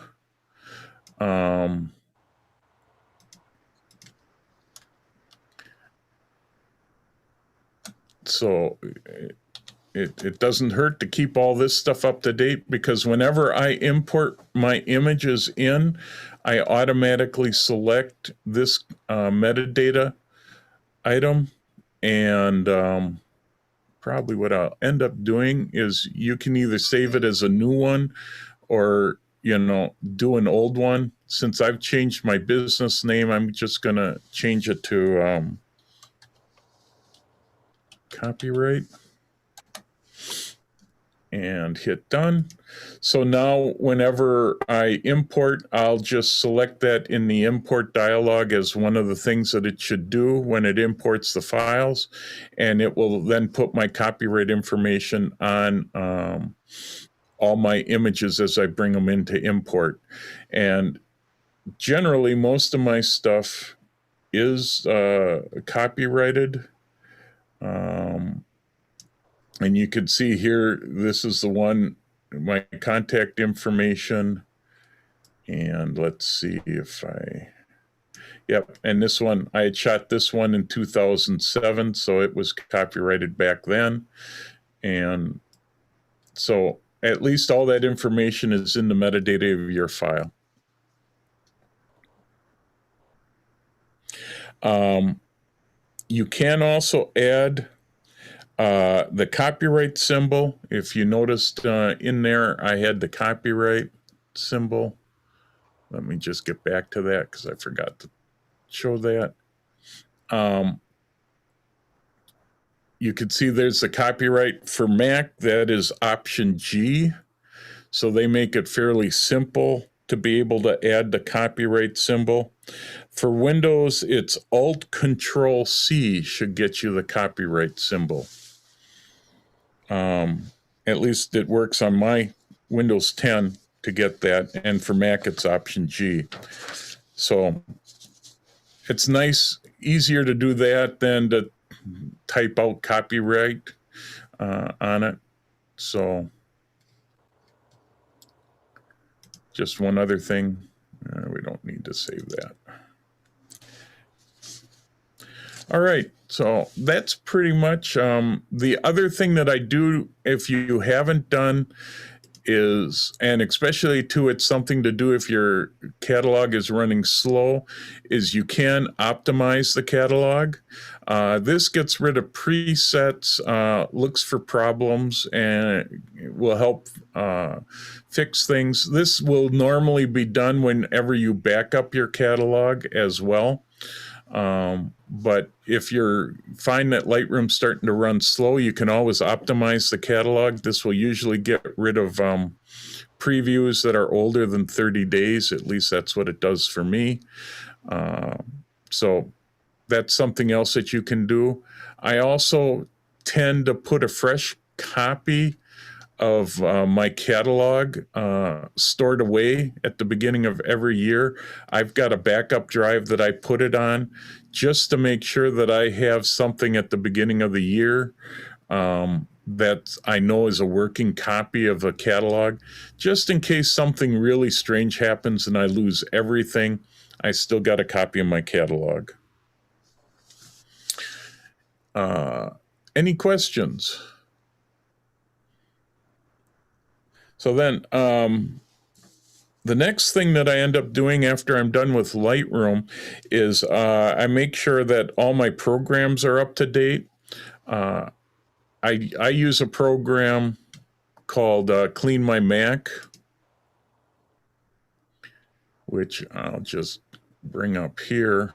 So it doesn't hurt to keep all this stuff up to date, because whenever I import my images in, I automatically select this metadata item. And probably what I'll end up doing is you can either save it as a new one or, do an old one. Since I've changed my business name, I'm just going to change it to copyright and hit done. So now whenever I import, I'll just select that in the import dialog as one of the things that it should do when it imports the files. And it will then put my copyright information on all my images as I bring them into import. And generally, most of my stuff is copyrighted. And you can see here, this is the one, my contact information. And let's see if yep. And this one, I had shot this one in 2007, so it was copyrighted back then. And so at least all that information is in the metadata of your file. You can also add the copyright symbol. If you noticed in there, I had the copyright symbol. Let me just get back to that because I forgot to show that. you can see there's the copyright for Mac. That is option G. So they make it fairly simple to be able to add the copyright symbol. For Windows, it's Alt-Control-C should get you the copyright symbol. At least it works on my Windows 10 to get that, and for Mac, it's option G. So it's nice, easier to do that than to type out copyright on it. So just one other thing, we don't need to save that. All right, so that's pretty much the other thing that I do, if you haven't done, is, and especially too, it's something to do if your catalog is running slow, is you can optimize the catalog. This gets rid of presets, looks for problems, and will help fix things. This will normally be done whenever you back up your catalog as well. But if you're find that Lightroom's starting to run slow, you can always optimize the catalog. This will usually get rid of previews that are older than 30 days. At least that's what it does for me. So that's something else that you can do. I also tend to put a fresh copy of my catalog stored away at the beginning of every year. I've got a backup drive that I put it on just to make sure that I have something at the beginning of the year that I know is a working copy of a catalog, just in case something really strange happens and I lose everything. I still got a copy of my catalog. Any questions? So then the next thing that I end up doing after I'm done with Lightroom is I make sure that all my programs are up to date. I use a program called Clean My Mac, which I'll just bring up here.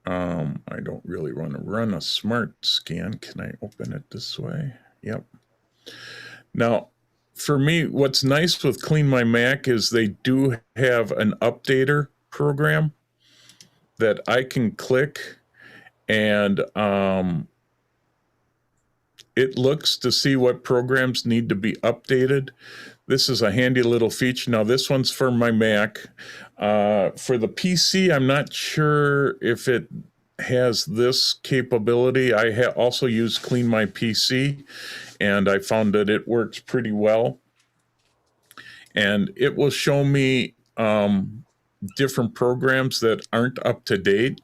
I don't really want to run a smart scan. Can I open it this way? Yep. Now, for me, what's nice with Clean My Mac is they do have an updater program that I can click, and it looks to see what programs need to be updated. This is a handy little feature. Now, this one's for my Mac. For the PC, I'm not sure if it has this capability. I also use Clean My PC, and I found that it works pretty well. And it will show me different programs that aren't up to date.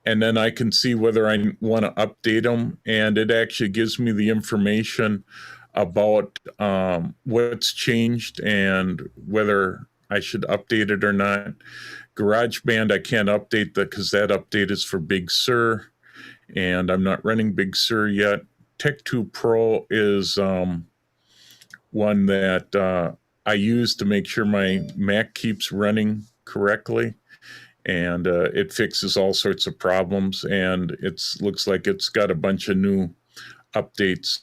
And then I can see whether I want to update them. And it actually gives me the information about what's changed and whether I should update it or not. GarageBand, I can't update that because that update is for Big Sur, and I'm not running Big Sur yet. Tech2 Pro is one that I use to make sure my Mac keeps running correctly, and it fixes all sorts of problems, and it looks like it's got a bunch of new updates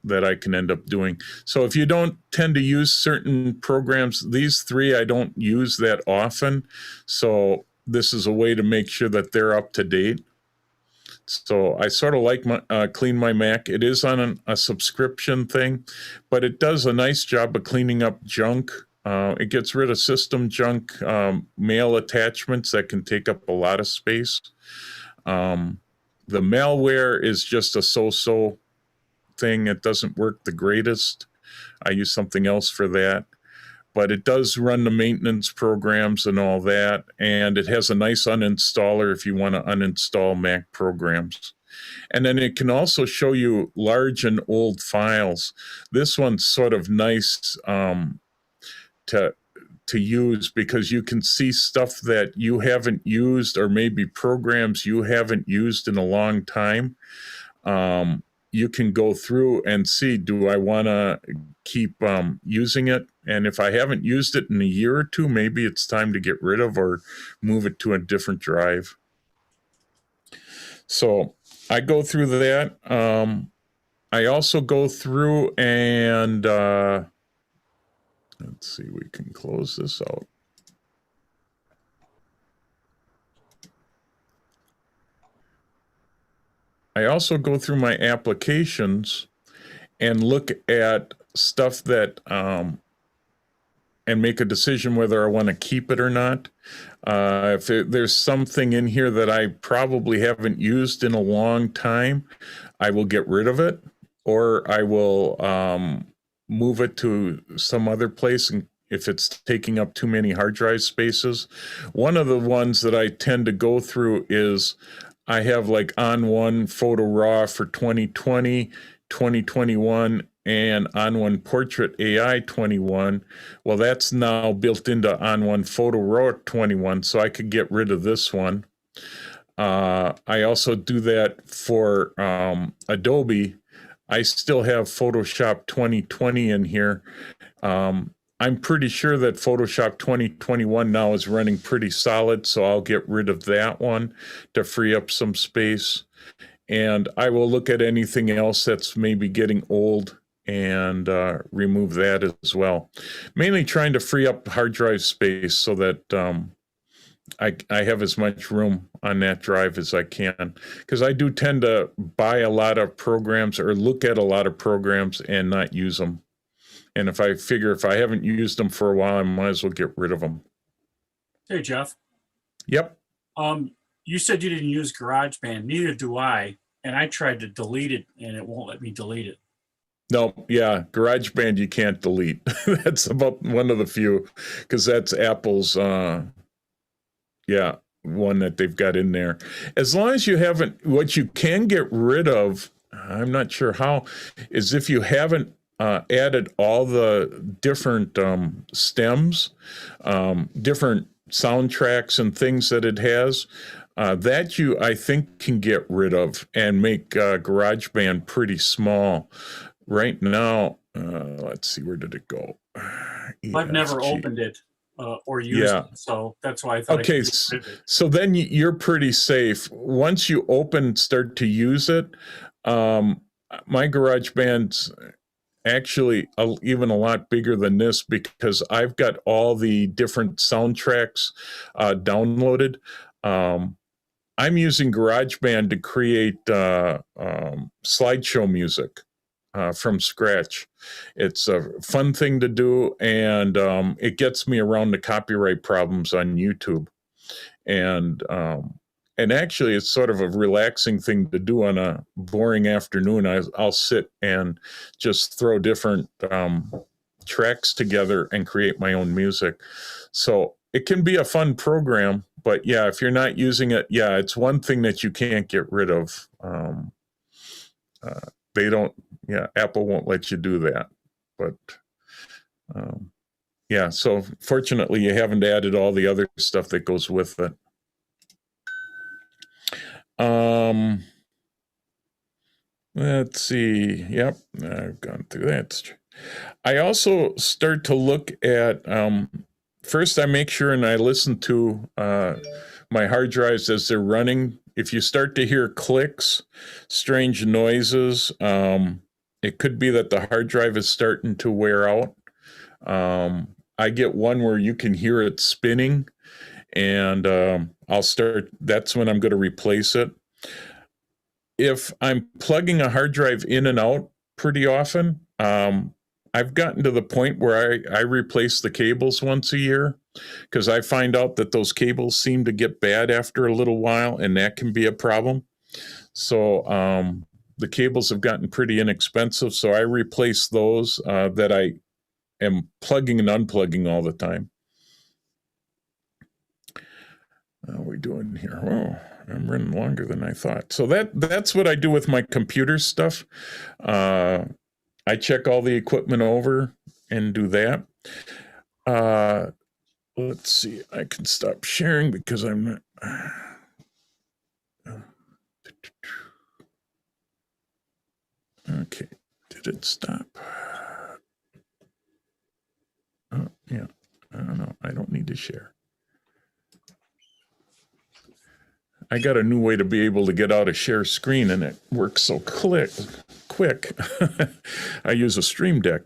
that I can end up doing. So if you don't tend to use certain programs, these three I don't use that often. So this is a way to make sure that they're up to date. So I sort of like my Clean My Mac. It is on a subscription thing, but it does a nice job of cleaning up junk. It gets rid of system junk, mail attachments that can take up a lot of space. The malware is just a so-so thing. It doesn't work the greatest. I use something else for that. But it does run the maintenance programs and all that. And it has a nice uninstaller if you want to uninstall Mac programs. And then it can also show you large and old files. This one's sort of nice to use because you can see stuff that you haven't used or maybe programs you haven't used in a long time. You can go through and see, do I want to keep using it? And if I haven't used it in a year or two, maybe it's time to get rid of or move it to a different drive. So I go through that. I also go through and let's see, we can close this out. I also go through my applications and look at stuff that and make a decision whether I want to keep it or not. If there's something in here that I probably haven't used in a long time, I will get rid of it, or I will move it to some other place and if it's taking up too many hard drive spaces. One of the ones that I tend to go through is I have like On1 Photo Raw for 2020, 2021, and On1 Portrait AI 21. Well, that's now built into On1 Photo Raw 21, so I could get rid of this one. I also do that for Adobe. I still have Photoshop 2020 in here. I'm pretty sure that Photoshop 2021 now is running pretty solid, so I'll get rid of that one to free up some space. And I will look at anything else that's maybe getting old and remove that as well. Mainly trying to free up hard drive space so that I have as much room on that drive as I can. Because I do tend to buy a lot of programs or look at a lot of programs and not use them. And if I figure if I haven't used them for a while, I might as well get rid of them. Hey, Jeff. Yep. You said you didn't use GarageBand. Neither do I. And I tried to delete it, and it won't let me delete it. No, yeah, GarageBand you can't delete. That's about one of the few, because that's Apple's, one that they've got in there. As long as you haven't, what you can get rid of, I'm not sure how, is if you haven't added all the different stems, different soundtracks and things that it has, that you, I think, can get rid of and make GarageBand pretty small. Right now, let's see, where did it go? I've never opened it or used it, so that's why I thought. Okay, so then you're pretty safe. Once you start to use it, my GarageBand's actually even a lot bigger than this because I've got all the different soundtracks downloaded. I'm using GarageBand to create slideshow music from scratch. It's a fun thing to do, and it gets me around the copyright problems on YouTube. And actually, it's sort of a relaxing thing to do on a boring afternoon. I'll sit and just throw different tracks together and create my own music. So it can be a fun program, but yeah, if you're not using it, yeah, it's one thing that you can't get rid of. Apple won't let you do that. But so fortunately, you haven't added all the other stuff that goes with it. Let's see. Yep, I've gone through that. I also start to look at, first I make sure and I listen to my hard drives as they're running. If you start to hear clicks, strange noises, it could be that the hard drive is starting to wear out. I get one where you can hear it spinning, and that's when I'm going to replace it. If I'm plugging a hard drive in and out pretty often, I've gotten to the point where I replace the cables once a year because I find out that those cables seem to get bad after a little while, and that can be a problem. So the cables have gotten pretty inexpensive, so I replace those that I am plugging and unplugging all the time. How are we doing here? Whoa, I'm running longer than I thought. So that's what I do with my computer stuff. I check all the equipment over and do that. Let's see. I can stop sharing because I'm not. Okay. Did it stop? Oh, yeah. I don't know. I don't need to share. I got a new way to be able to get out of share screen, and it works so quick. I use a Stream Deck.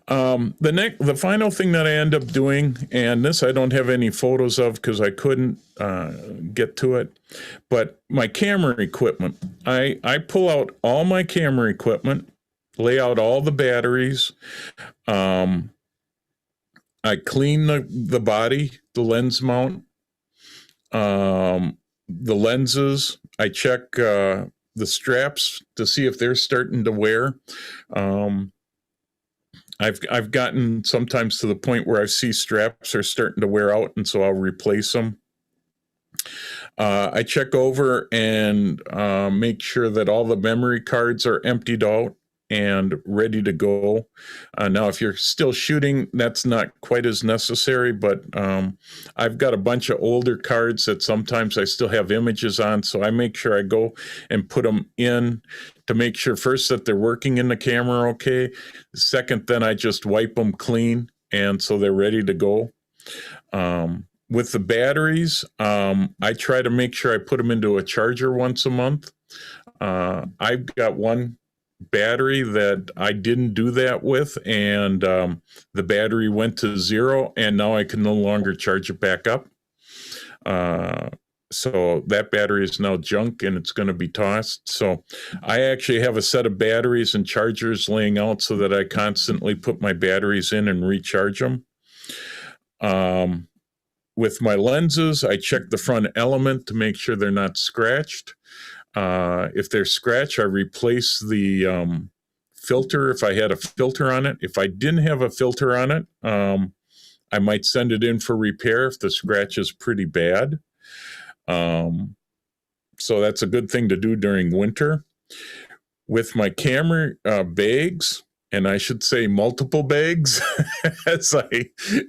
The final thing that I end up doing, and this I don't have any photos of because I couldn't get to it, but my camera equipment. I pull out all my camera equipment, lay out all the batteries. I clean the body, the lens mount, the lenses. I check the straps to see if they're starting to wear. I've gotten sometimes to the point where I see straps are starting to wear out, and so I'll replace them. I check over and make sure that all the memory cards are emptied out and ready to go. Now, if you're still shooting, that's not quite as necessary, but I've got a bunch of older cards that sometimes I still have images on, so I make sure I go and put them in to make sure first that they're working in the camera okay. Second, then I just wipe them clean, and so they're ready to go. With the batteries, I try to make sure I put them into a charger once a month. I've got one battery that I didn't do that with, and the battery went to 0, and now I can no longer charge it back up. So that battery is now junk, and it's going to be tossed. So I actually have a set of batteries and chargers laying out so that I constantly put my batteries in and recharge them. With my lenses, I check the front element to make sure they're not scratched. If they're scratched, I replace the filter if I had a filter on it. If I didn't have a filter on it, I might send it in for repair if the scratch is pretty bad. So that's a good thing to do during winter. With my camera bags, and I should say multiple bags, as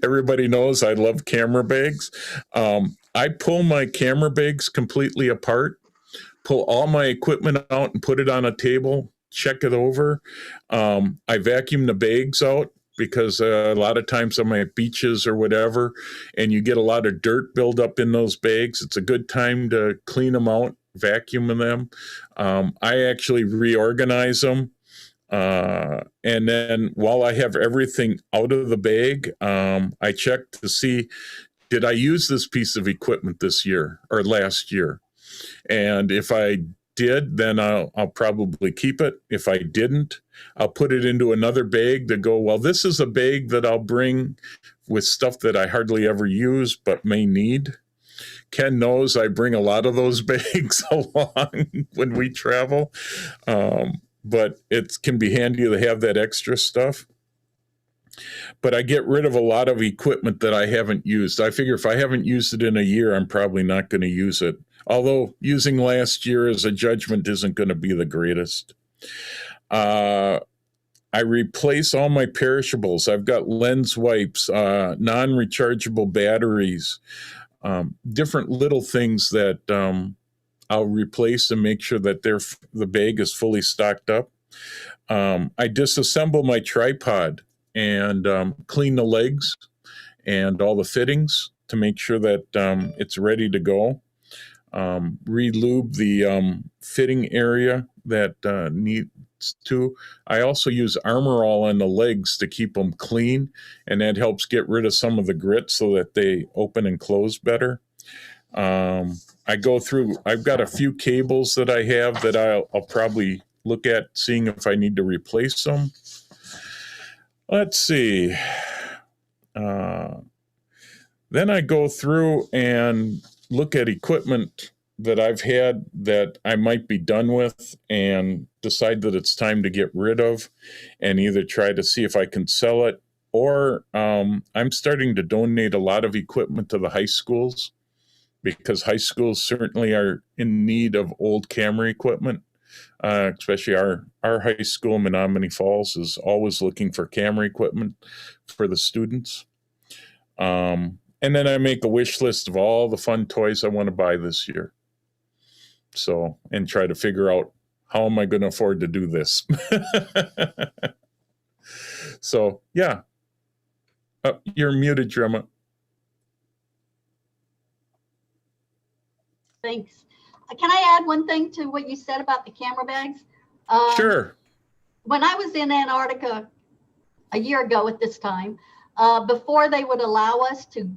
everybody knows I love camera bags. I pull my camera bags completely apart, pull all my equipment out and put it on a table, check it over. I vacuum the bags out because a lot of times I'm at beaches or whatever, and you get a lot of dirt build up in those bags. It's a good time to clean them out, vacuum them. I actually reorganize them. And then while I have everything out of the bag, I check to see, did I use this piece of equipment this year or last year? And if I did, then I'll probably keep it. If I didn't, I'll put it into another bag to go, well, this is a bag that I'll bring with stuff that I hardly ever use but may need. Ken knows I bring a lot of those bags along when we travel. But it can be handy to have that extra stuff. But I get rid of a lot of equipment that I haven't used. I figure if I haven't used it in a year, I'm probably not going to use it. Although using last year as a judgment isn't going to be the greatest. I replace all my perishables. I've got lens wipes, non-rechargeable batteries, different little things that I'll replace and make sure that the bag is fully stocked up. I disassemble my tripod and clean the legs and all the fittings to make sure that it's ready to go. Re-lube the fitting area that needs to. I also use Armor All on the legs to keep them clean, and that helps get rid of some of the grit so that they open and close better. I go through, I've got a few cables that I have that I'll probably look at seeing if I need to replace them. Let's see. Then I go through and look at equipment that I've had that I might be done with and decide that it's time to get rid of and either try to see if I can sell it or I'm starting to donate a lot of equipment to the high schools because high schools certainly are in need of old camera equipment. Especially our high school, Menominee Falls, is always looking for camera equipment for the students. And then I make a wish list of all the fun toys I want to buy this year. So, and try to figure out how am I going to afford to do this. So, yeah. You're muted, Gemma. Thanks. can I add one thing to what you said about the camera bags? Sure. When I was in Antarctica a year ago at this time, before they would allow us to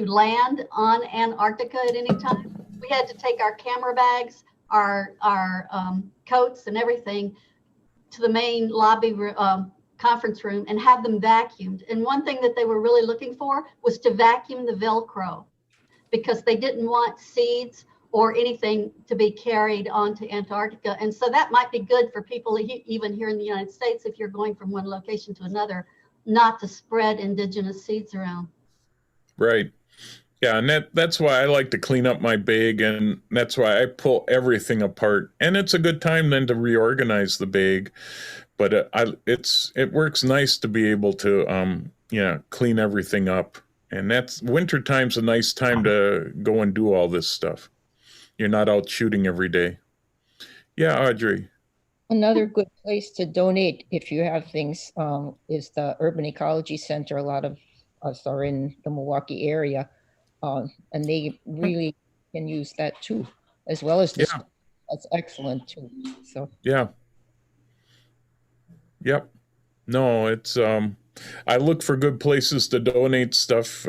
land on Antarctica at any time, we had to take our camera bags, our coats and everything to the main lobby conference room and have them vacuumed. And one thing that they were really looking for was to vacuum the Velcro, because they didn't want seeds or anything to be carried onto Antarctica. And so that might be good for people even here in the United States, if you're going from one location to another, not to spread indigenous seeds around. Right. Yeah, and that's why I like to clean up my bag, and that's why I pull everything apart. And it's a good time then to reorganize the bag. But it works nice to be able to clean everything up. And that's wintertime's a nice time to go and do all this stuff. You're not out shooting every day. Yeah, Audrey. Another good place to donate if you have things is the Urban Ecology Center. A lot of us are in the Milwaukee area, and they really can use that too, as well as the school. That's excellent too. So yeah. Yep. No, it's I look for good places to donate stuff.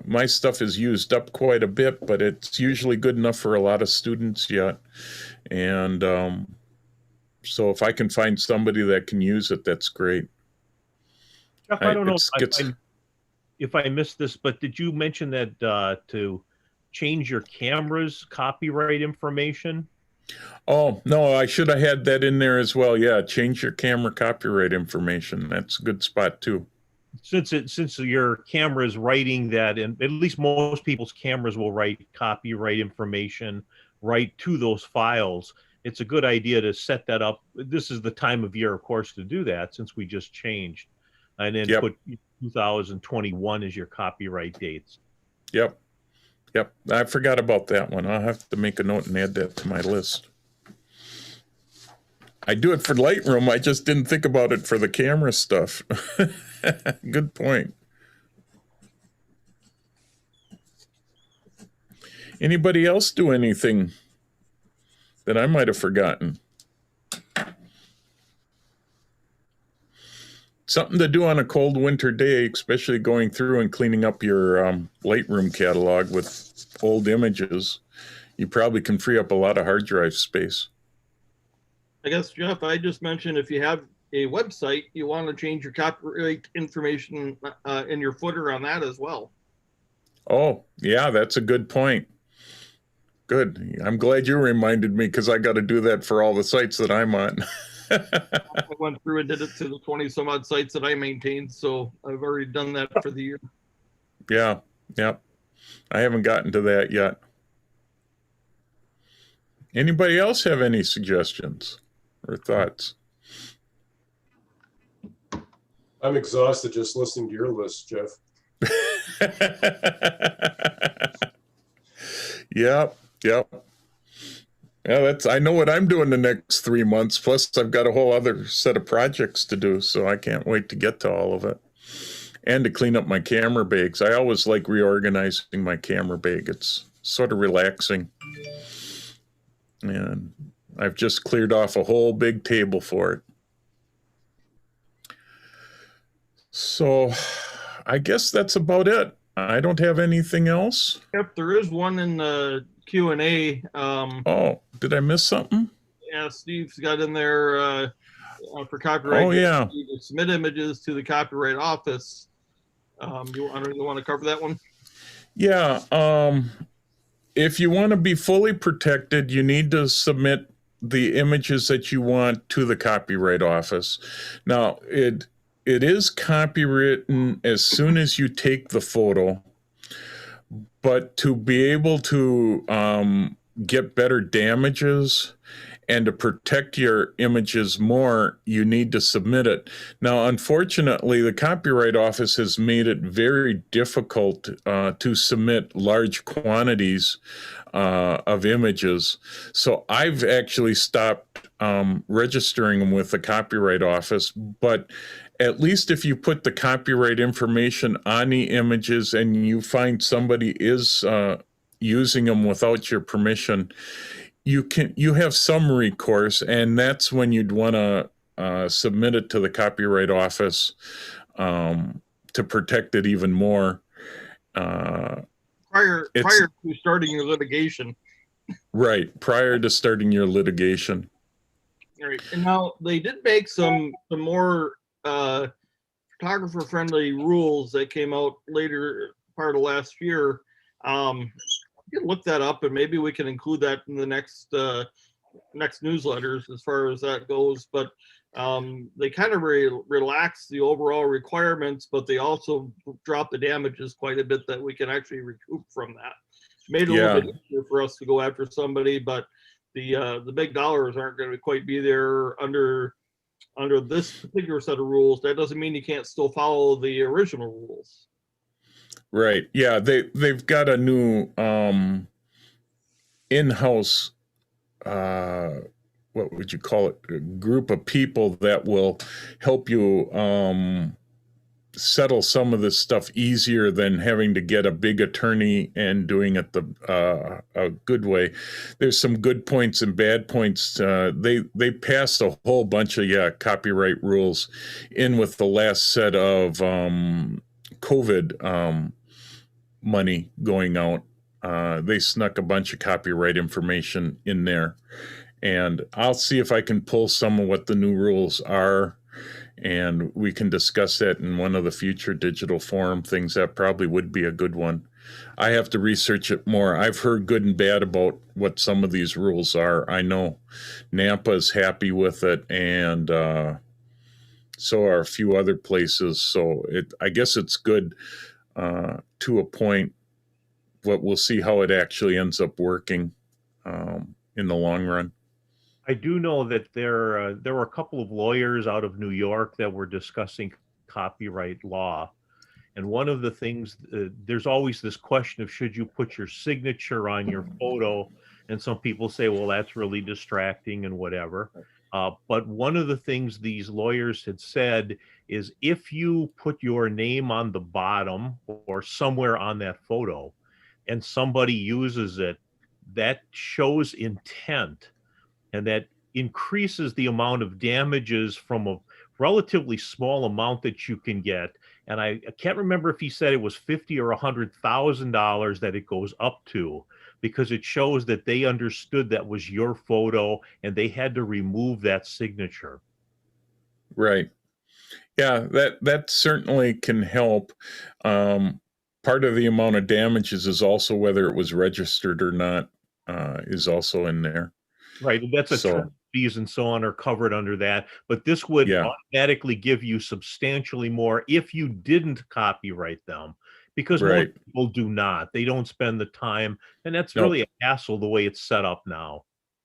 My stuff is used up quite a bit, but it's usually good enough for a lot of students yet. And so if I can find somebody that can use it, that's great. Jeff, I don't know if I missed this, but did you mention that to change your camera's copyright information? Oh, no, I should have had that in there as well. Yeah, change your camera copyright information. That's a good spot too. Since your camera is writing that, and at least most people's cameras will write copyright information right to those files, it's a good idea to set that up. This is the time of year, of course, to do that, since we just changed. And then put 2021 as your copyright dates. Yep. I forgot about that one. I'll have to make a note and add that to my list. I do it for Lightroom. I just didn't think about it for the camera stuff. Good point. Anybody else do anything that I might have forgotten? Something to do on a cold winter day, especially going through and cleaning up your Lightroom catalog with old images. You probably can free up a lot of hard drive space. I guess, Jeff, I just mentioned if you have a website, you want to change your copyright information in your footer on that as well. Oh, yeah, that's a good point. Good. I'm glad you reminded me, because I got to do that for all the sites that I'm on. I went through and did it to the 20 some odd sites that I maintained, so I've already done that for the year. Yeah. I haven't gotten to that yet. Anybody else have any suggestions or thoughts? I'm exhausted just listening to your list, Jeff. Yep. Yeah, I know what I'm doing the next 3 months. Plus, I've got a whole other set of projects to do, so I can't wait to get to all of it. And to clean up my camera bags. I always like reorganizing my camera bag. It's sort of relaxing. And I've just cleared off a whole big table for it. So I guess that's about it. I don't have anything else. Yep, there is one in the Q&A. Oh, did I miss something? Yeah, Steve's got in there for copyright. Oh, yeah. You submit images to the Copyright Office. You want to cover that one? Yeah. If you want to be fully protected, you need to submit the images that you want to the Copyright Office. Now, it is copywritten as soon as you take the photo, but to be able to get better damages and to protect your images more, you need to submit it. Now, unfortunately, the Copyright Office has made it very difficult to submit large quantities of images. So I've actually stopped registering them with the Copyright Office, but at least if you put the copyright information on the images and you find somebody is using them without your permission, you have some recourse, and that's when you'd want to submit it to the Copyright Office to protect it even more. Prior to starting your litigation. Right, prior to starting your litigation. All right, and now they did make some more photographer friendly rules that came out later part of last year. You can look that up, and maybe we can include that in the next newsletters as far as that goes. But they kind of relax the overall requirements, but they also drop the damages quite a bit that we can actually recoup from that. Made it a little bit easier for us to go after somebody, but the big dollars aren't going to quite be there under this particular set of rules. That doesn't mean you can't still follow the original rules. Right. Yeah, they've got a new in-house what would you call it? A group of people that will help you settle some of this stuff easier than having to get a big attorney and doing it a good way. There's some good points and bad points. They passed a whole bunch of copyright rules in with the last set of COVID money going out. They snuck a bunch of copyright information in there, and I'll see if I can pull some of what the new rules are, and we can discuss that in one of the future digital forum things. That probably would be a good one. I have to research it more. I've heard good and bad about what some of these rules are. I know Nampa is happy with it, and so are a few other places. So I guess it's good to a point, but we'll see how it actually ends up working in the long run. I do know that there were a couple of lawyers out of New York that were discussing copyright law. And one of the things, there's always this question of should you put your signature on your photo? And some people say, well, that's really distracting and whatever. But one of the things these lawyers had said is if you put your name on the bottom or somewhere on that photo and somebody uses it, that shows intent, and that increases the amount of damages from a relatively small amount that you can get. And I can't remember if he said it was $50,000 or $100,000 that it goes up to, because it shows that they understood that was your photo and they had to remove that signature. Right. Yeah, that certainly can help. Part of the amount of damages is also whether it was registered or not, is also in there. Right, and that's fees and so on are covered under that. But this would automatically give you substantially more if you didn't copyright them, because most people do not. They don't spend the time, and that's really a hassle the way it's set up now.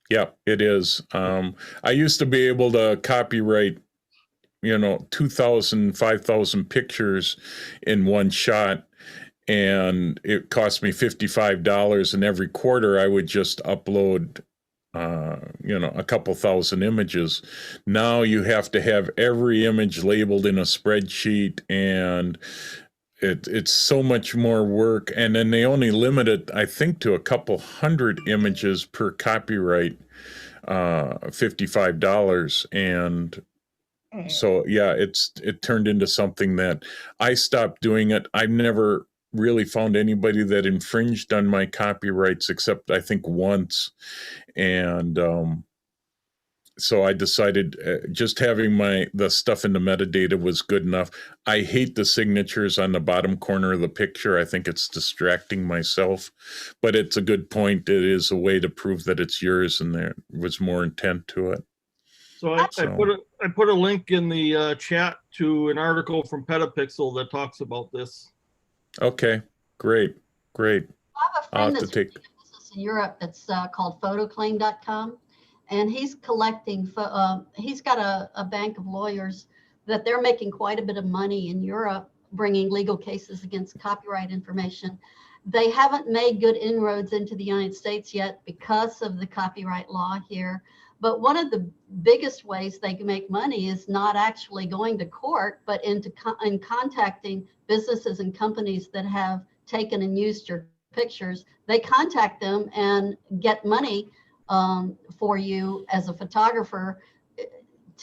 Yeah, it is. I used to be able to copyright 2,000, 5,000 pictures in one shot, and it cost me $55, and every quarter I would just upload a couple thousand images. Now you have to have every image labeled in a spreadsheet, and it's so much more work. And then they only limit it, I think, to a couple hundred images per copyright, $55. And so, it turned into something that I stopped doing it. I've never really found anybody that infringed on my copyrights, except I think once. And so I decided just having the stuff in the metadata was good enough. I hate the signatures on the bottom corner of the picture. I think it's distracting myself, but it's a good point. It is a way to prove that it's yours, and there was more intent to it. So I put a link in the chat to an article from Petapixel that talks about this. Okay, great. I have a friend that's in Europe that's called photoclaim.com, and he's collecting, he's got a bank of lawyers that they're making quite a bit of money in Europe bringing legal cases against copyright information. They haven't made good inroads into the United States yet because of the copyright law here. But one of the biggest ways they can make money is not actually going to court, but in contacting businesses and companies that have taken and used your pictures. They contact them and get money for you as a photographer.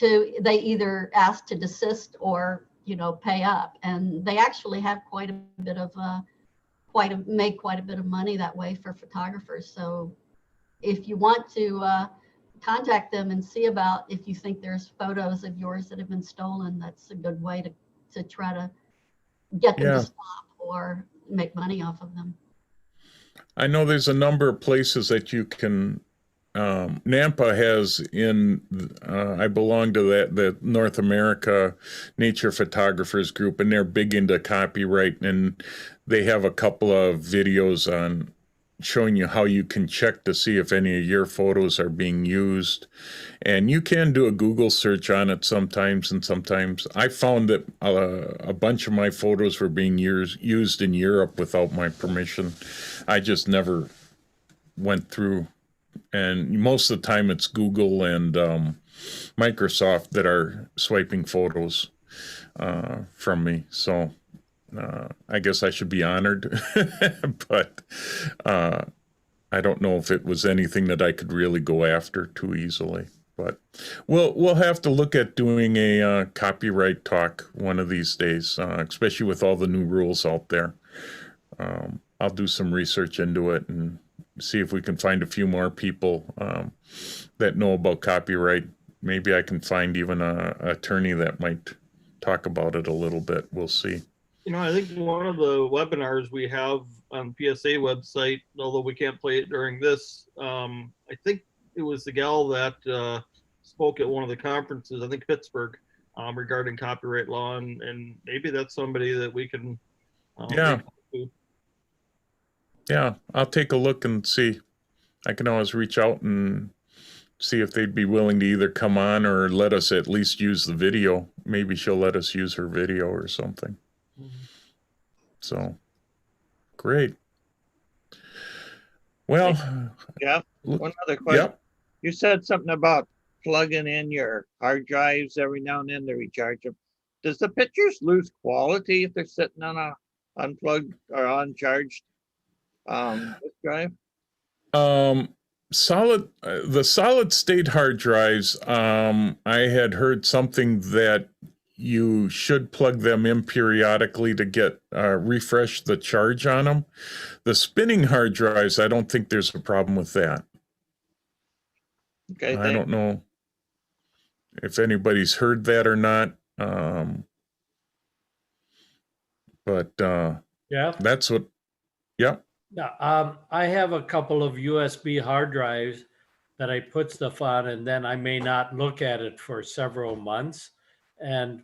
They either ask to desist or, you know, pay up, and they actually have quite a bit of make quite a bit of money that way for photographers. So if you want to contact them and see about if you think there's photos of yours that have been stolen, that's a good way to try to get them to stop or make money off of them. I know there's a number of places that you can. Nampa has I belong to the North America Nature Photographers Group, and they're big into copyright, and they have a couple of videos on showing you how you can check to see if any of your photos are being used. And you can do a Google search on it sometimes, and sometimes I found that a bunch of my photos were being used in Europe without my permission. I just never went through. And most of the time it's Google and Microsoft that are swiping photos from me. So I guess I should be honored, but I don't know if it was anything that I could really go after too easily. But we'll have to look at doing a copyright talk one of these days, especially with all the new rules out there. I'll do some research into it and see if we can find a few more people that know about copyright. Maybe I can find even an attorney that might talk about it a little bit. We'll see. You know, I think one of the webinars we have on PSA website, although we can't play it during this, I think it was the gal that spoke at one of the conferences, I think Pittsburgh, regarding copyright law, and maybe that's somebody that we can Yeah, I'll take a look and see. I can always reach out and see if they'd be willing to either come on or let us at least use the video. Maybe she'll let us use her video or something. So, great. Well, yeah. One other question. Yep. You said something about plugging in your hard drives every now and then to recharge them. Does the pictures lose quality if they're sitting on a unplugged or uncharged disk drive? The solid state hard drives, I had heard something that you should plug them in periodically to get refresh the charge on them. The spinning hard drives, I don't think there's a problem with that. Okay, I don't know if anybody's heard that or not. But yeah, that's what. Yep. Yeah, I have a couple of USB hard drives that I put stuff on, and then I may not look at it for several months. And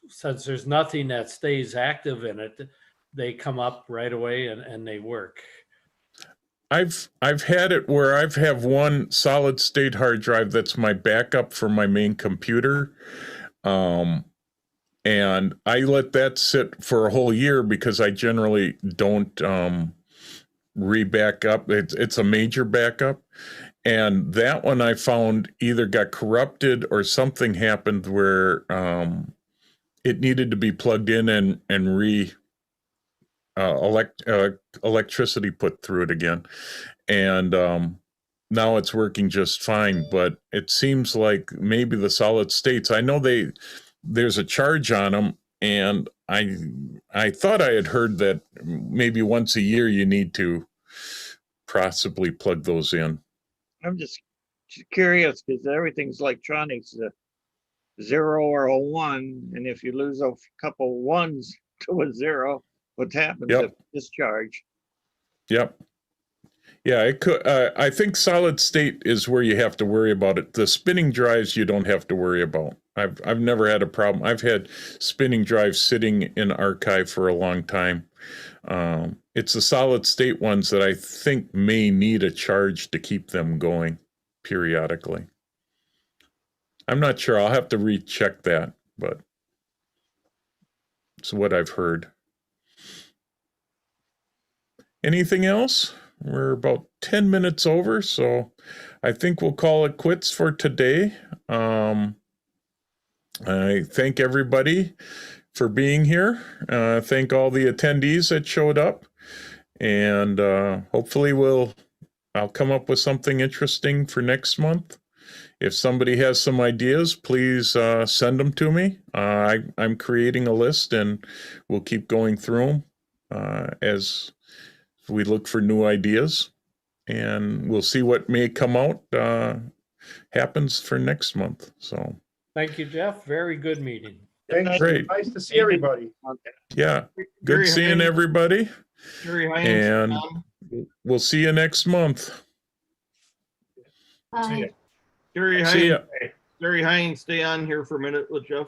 since there's nothing that stays active in it, they come up right away and they work. I've had it where I've have one solid state hard drive that's my backup for my main computer. And I let that sit for a whole year because I generally don't re-back up. It's a major backup. And that one I found either got corrupted or something happened where it needed to be plugged in and electricity put through it again. And now it's working just fine, but it seems like maybe the solid states, I know there's a charge on them, and I thought I had heard that maybe once a year you need to possibly plug those in. I'm just curious because everything's electronics, 0 or a 1, and if you lose a couple ones to a 0, what happens if discharge? Yep. Yeah, it could. I think solid state is where you have to worry about it. The spinning drives you don't have to worry about. I've never had a problem. I've had spinning drives sitting in archive for a long time. It's the solid state ones that I think may need a charge to keep them going periodically. I'm not sure. I'll have to recheck that, but it's what I've heard. Anything else? We're about 10 minutes over, so I think we'll call it quits for today. I thank everybody for being here. Thank all the attendees that showed up. And hopefully we'll I'll come up with something interesting for next month. If somebody has some ideas, please send them to me. I'm creating a list, and we'll keep going through them as we look for new ideas, and we'll see what may come out happens for next month. So Thank you, Jeff. Very good meeting. Thanks. Great. Nice to see everybody. yeah, good Jerry seeing Hines- everybody, Jerry Hines, and we'll see you next month. Bye. Jerry See ya. Hines, Jerry Hines, stay on here for a minute with Jeff.